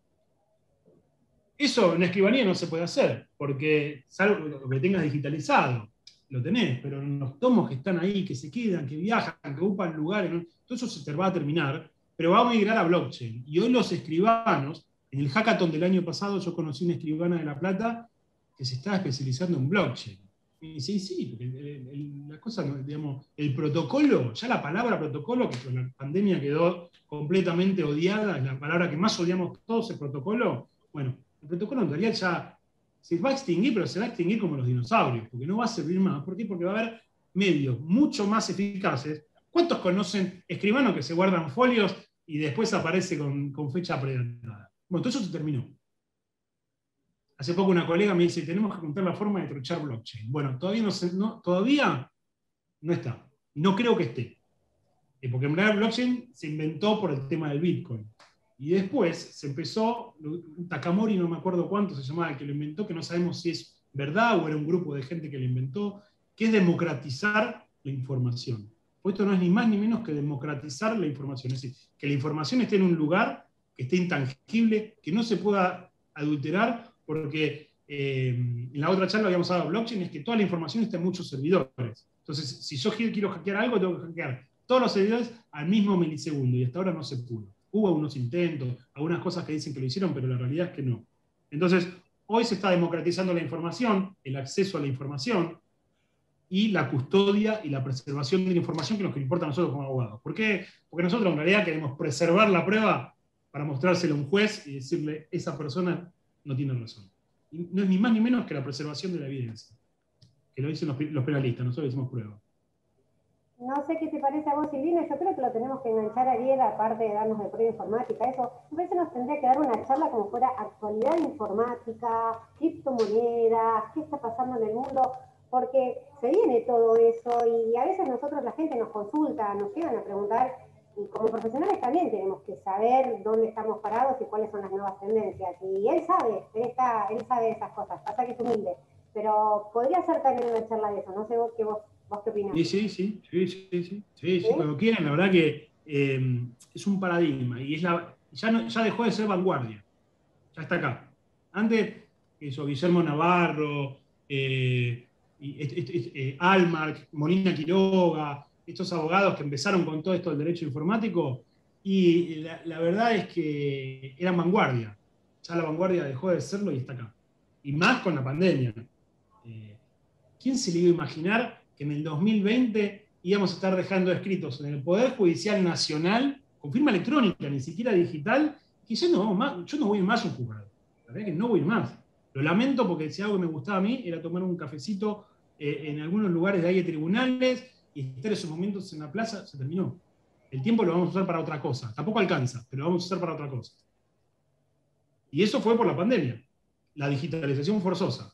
Eso en escribanía no se puede hacer, porque salvo lo que tengas digitalizado, lo tenés, pero los tomos que están ahí, que se quedan, que viajan, que ocupan lugares, ¿no? Todo eso se te va a terminar, pero va a migrar a blockchain. Y hoy los escribanos, en el hackathon del año pasado yo conocí una escribana de La Plata que se estaba especializando en blockchain. Y dice, sí, porque la cosa, digamos, el protocolo, ya la palabra protocolo, que con la pandemia quedó completamente odiada, es la palabra que más odiamos todos, el protocolo. Bueno, el protocolo en realidad ya se va a extinguir, pero se va a extinguir como los dinosaurios, porque no va a servir más. ¿Por qué? Porque va a haber medios mucho más eficaces. ¿Cuántos conocen escribanos que se guardan folios y después aparece con fecha predatada? Bueno, todo eso se terminó. Hace poco una colega me dice, tenemos que encontrar la forma de trochar blockchain. Bueno, todavía no está. No creo que esté. Porque en realidad blockchain se inventó por el tema del Bitcoin. Y después se empezó, Takamori, no me acuerdo cuánto se llamaba el que lo inventó, que no sabemos si es verdad o era un grupo de gente que lo inventó, que es democratizar la información. Pues esto no es ni más ni menos que democratizar la información. Es decir, que la información esté en un lugar que esté intangible, que no se pueda adulterar, porque en la otra charla habíamos hablado de blockchain, es que toda la información está en muchos servidores. Entonces, si yo quiero hackear algo, tengo que hackear todos los servidores al mismo milisegundo, y hasta ahora no se pudo. Hubo unos intentos, algunas cosas que dicen que lo hicieron, pero la realidad es que no. Entonces, hoy se está democratizando la información, el acceso a la información, y la custodia y la preservación de la información, que es lo que importa a nosotros como abogados. ¿Por qué? Porque nosotros en realidad queremos preservar la prueba para mostrársela a un juez y decirle, esa persona no tiene razón. Y no es ni más ni menos que la preservación de la evidencia, que lo dicen los penalistas, nosotros decimos prueba. No sé qué te parece a vos, Silvina, yo creo que lo tenemos que enganchar a Ariel, aparte de darnos de prueba informática, eso. A veces nos tendría que dar una charla como fuera actualidad informática, criptomonedas, qué está pasando en el mundo, porque se viene todo eso y a veces nosotros, la gente nos consulta, nos llegan a preguntar, y como profesionales también tenemos que saber dónde estamos parados y cuáles son las nuevas tendencias. Y él sabe esas cosas, pasa que es humilde, pero podría ser también una charla de eso, no sé vos qué opinás. Sí, cuando quieran, la verdad que es un paradigma y ya dejó de ser vanguardia, ya está acá. Antes, eso, Guillermo Navarro, Almark, Molina Quiroga, estos abogados que empezaron con todo esto del derecho informático, y la verdad es que eran vanguardia. Ya la vanguardia dejó de serlo y está acá. Y más con la pandemia. ¿Quién se le iba a imaginar que en el 2020 íbamos a estar dejando escritos en el Poder Judicial Nacional, con firma electrónica, ni siquiera digital, que ya no vamos más, yo no voy más a un juzgado? La verdad es que no voy más. Lo lamento porque si algo que me gustaba a mí era tomar un cafecito en algunos lugares de ahí de tribunales y estar esos momentos en la plaza, se terminó. El tiempo lo vamos a usar para otra cosa. Tampoco alcanza, pero lo vamos a usar para otra cosa. Y eso fue por la pandemia, la digitalización forzosa.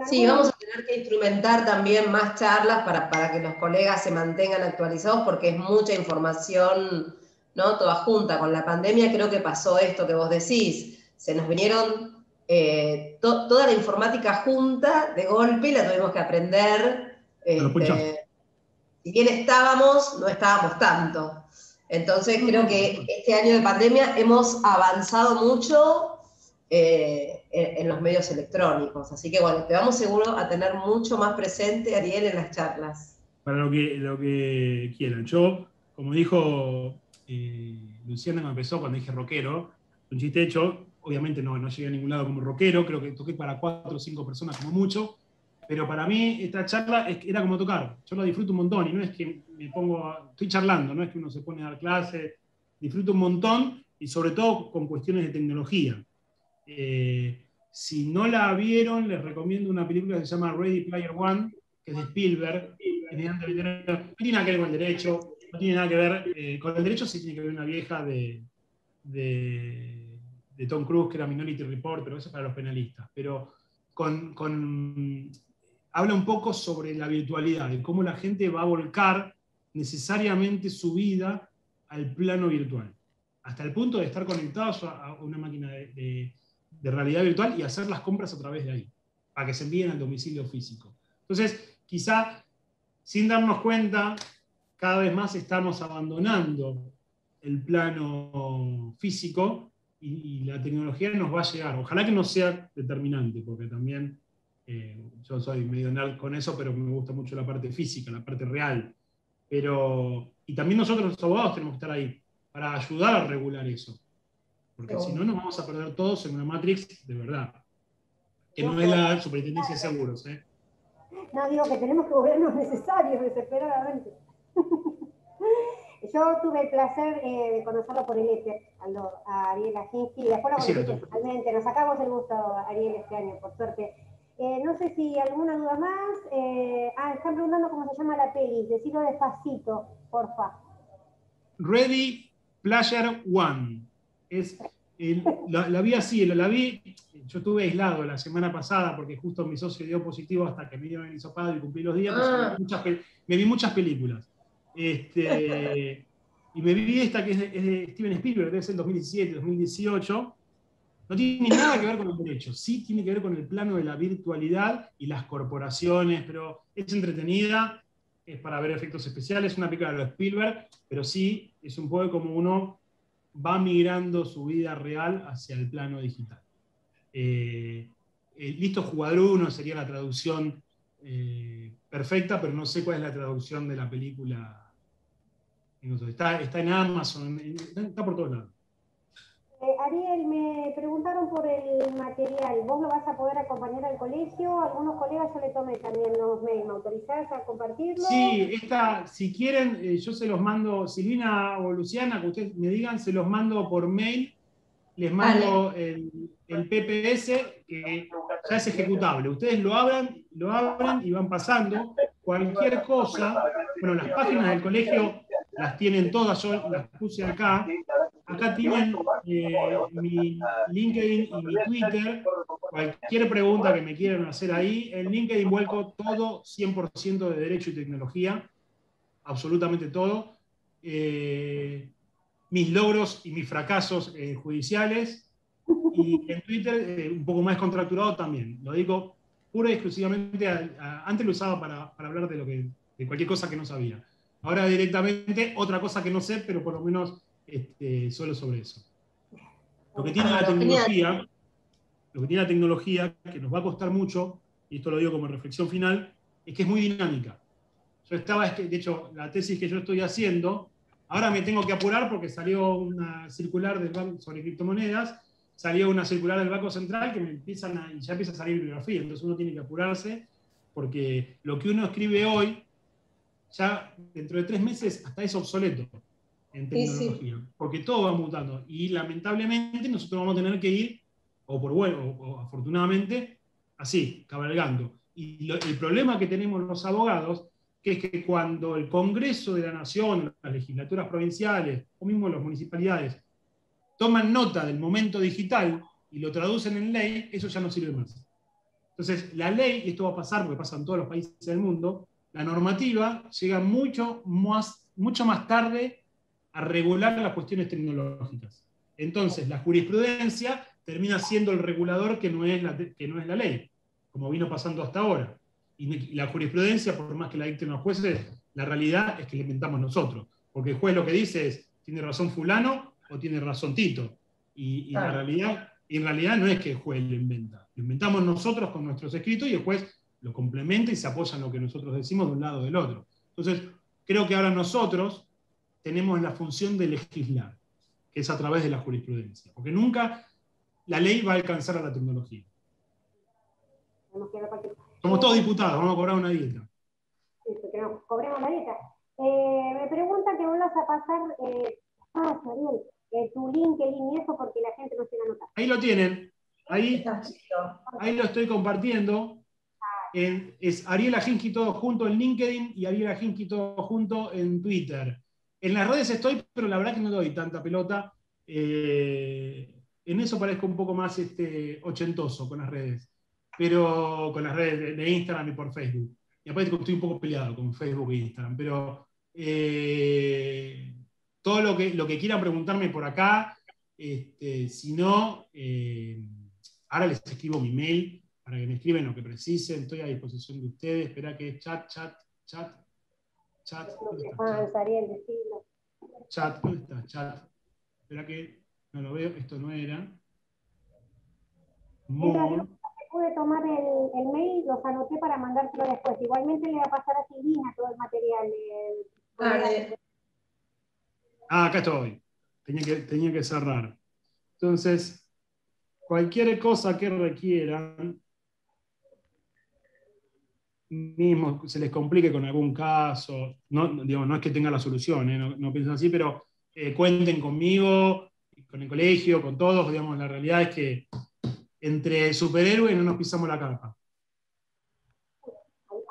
Sí, vamos a tener que instrumentar también más charlas para que los colegas se mantengan actualizados, porque es mucha información, ¿no? Toda junta. Con la pandemia creo que pasó esto que vos decís. Se nos vinieron toda la informática junta de golpe y la tuvimos que aprender. Si bien estábamos, no estábamos tanto. Entonces creo que este año de pandemia hemos avanzado mucho en los medios electrónicos. Así que bueno, te vamos seguro a tener mucho más presente, Ariel, en las charlas. Para lo que quieran. Yo, como dijo Luciana, me empezó cuando dije rockero, un chiste hecho, obviamente no llegué a ningún lado como rockero, creo que toqué para 4 o 5 personas como mucho, pero para mí esta charla era como tocar. Yo lo disfruto un montón y no es que estoy charlando, no es que uno se pone a dar clases, disfruto un montón y sobre todo con cuestiones de tecnología. Si no la vieron, les recomiendo una película que se llama Ready Player One, que es de Spielberg. No tiene nada que ver con el derecho, no tiene nada que ver con el derecho, sí tiene que ver una vieja de Tom Cruise, que era Minority Report, pero eso es para los penalistas. Pero habla un poco sobre la virtualidad, de cómo la gente va a volcar necesariamente su vida al plano virtual, hasta el punto de estar conectados a una máquina de realidad virtual y hacer las compras a través de ahí, para que se envíen al domicilio físico. Entonces, quizá, sin darnos cuenta, cada vez más estamos abandonando el plano físico y la tecnología nos va a llegar. Ojalá que no sea determinante, porque también yo soy medio nerd con eso, pero me gusta mucho la parte física, la parte real. Y también nosotros los abogados tenemos que estar ahí para ayudar a regular eso. Porque si no, nos vamos a perder todos en una Matrix de verdad. Que no es la Superintendencia de Seguros. No, digo que tenemos que volvernos necesarios desesperadamente. Yo tuve el placer de conocerlo por el éter, a Ariel Ajinsky, y después lo conocí personalmente. Nos sacamos el gusto, Ariel, este año, por suerte. No sé si alguna duda más. Están preguntando cómo se llama la peli. Decilo despacito, porfa. Ready Player One. La vi así, yo estuve aislado la semana pasada porque justo mi socio dio positivo hasta que me dieron el hisopado y cumplí los días, me vi muchas películas. Y me vi esta que es de Steven Spielberg, debe ser el 2017, 2018. No tiene nada que ver con el derecho, sí tiene que ver con el plano de la virtualidad y las corporaciones, pero es entretenida, es para ver efectos especiales, es una película de Spielberg, pero sí es un poco como uno va migrando su vida real hacia el plano digital. Listo Jugador 1 sería la traducción perfecta, pero no sé cuál es la traducción de la película. Está en Amazon, está por todos lados. Ariel, me preguntaron por el material. ¿Vos lo vas a poder acompañar al colegio? Algunos colegas yo le tomé también los mails. ¿Me autorizás a compartirlo? Sí, si quieren, yo se los mando, Silvina o Luciana, que ustedes me digan, se los mando por mail. Les mando el PPS, que ya es ejecutable. Ustedes lo abren y van pasando. cualquier cosa, bueno, las páginas del colegio las tienen todas, yo las puse acá. Acá tienen mi LinkedIn y mi Twitter. Cualquier pregunta que me quieran hacer ahí, en LinkedIn vuelco todo 100% de Derecho y Tecnología, absolutamente todo. Mis logros y mis fracasos judiciales. Y en Twitter, un poco más contracturado también. Lo digo pura y exclusivamente, antes lo usaba para hablar de cualquier cosa que no sabía. Ahora directamente otra cosa que no sé, pero por lo menos solo sobre eso. Lo que tiene la tecnología, que nos va a costar mucho, y esto lo digo como reflexión final, es que es muy dinámica. De hecho, la tesis que yo estoy haciendo, ahora me tengo que apurar porque salió una circular del banco sobre criptomonedas, salió una circular del Banco Central que ya empieza a salir bibliografía, entonces uno tiene que apurarse porque lo que uno escribe hoy, ya dentro de 3 meses hasta es obsoleto en tecnología, porque todo va mutando y lamentablemente nosotros vamos a tener que ir, o afortunadamente, así, cabalgando. Y el problema que tenemos los abogados, que es que cuando el Congreso de la Nación, las legislaturas provinciales, o mismo las municipalidades, toman nota del momento digital y lo traducen en ley, eso ya no sirve más. Entonces, la ley, y esto va a pasar porque pasa en todos los países del mundo, la normativa llega mucho más tarde a regular las cuestiones tecnológicas. Entonces, la jurisprudencia termina siendo el regulador que no es la ley, como vino pasando hasta ahora. Y la jurisprudencia, por más que la dicten los jueces, la realidad es que la inventamos nosotros. Porque el juez lo que dice es, ¿tiene razón fulano o tiene razón Tito? Y en realidad no es que el juez lo inventa. Lo inventamos nosotros con nuestros escritos y el juez lo complementa y se apoya en lo que nosotros decimos de un lado o del otro. Entonces, creo que ahora nosotros tenemos la función de legislar, que es a través de la jurisprudencia. Porque nunca la ley va a alcanzar a la tecnología. Somos todos diputados, vamos a cobrar una dieta. Sí, que nos cobremos la dieta. Me preguntan que vuelvas a pasar, Ariel, tu LinkedIn y eso porque la gente no se la nota. Ahí lo tienen. Ahí lo estoy compartiendo. Es Ariel Aginski todo junto en LinkedIn y Ariel Aginski todo junto en Twitter. En las redes estoy, pero la verdad que no doy tanta pelota. En eso parezco un poco más ochentoso con las redes. Pero con las redes de Instagram y por Facebook. Y aparte estoy un poco peleado con Facebook e Instagram. Pero todo lo que quieran preguntarme por acá, si no, ahora les escribo mi mail para que me escriban lo que precisen, estoy a disposición de ustedes. Espera que es chat. ¿Dónde está? Chat. Espera que no lo veo, esto no era. Pude tomar el mail, los anoté para mandártelo después. Igualmente le va a pasar a Silvina todo el material. Acá estoy. Tenía que cerrar. Entonces, cualquier cosa que requieran, mismo se les complique con algún caso, no es que tenga la solución, no pienso así, pero cuenten conmigo, con el colegio, con todos, la realidad es que entre superhéroes no nos pisamos la carpa.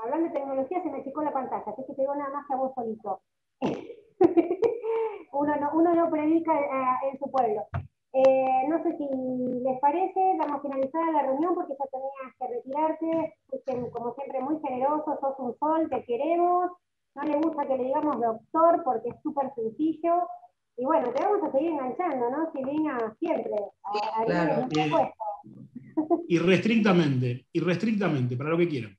Hablando de tecnología, se me achicó la pantalla, así que te digo nada más que a vos solito. uno no predica en su pueblo. No sé si les parece, damos finalizada la reunión porque ya tenías que retirarte. Fuiste, como siempre, muy generoso, sos un sol, te queremos. No le gusta que le digamos doctor porque es súper sencillo. Y bueno, te vamos a seguir enganchando, ¿no, Silvina? Siempre. Claro. Irrestrictamente, para lo que quieran.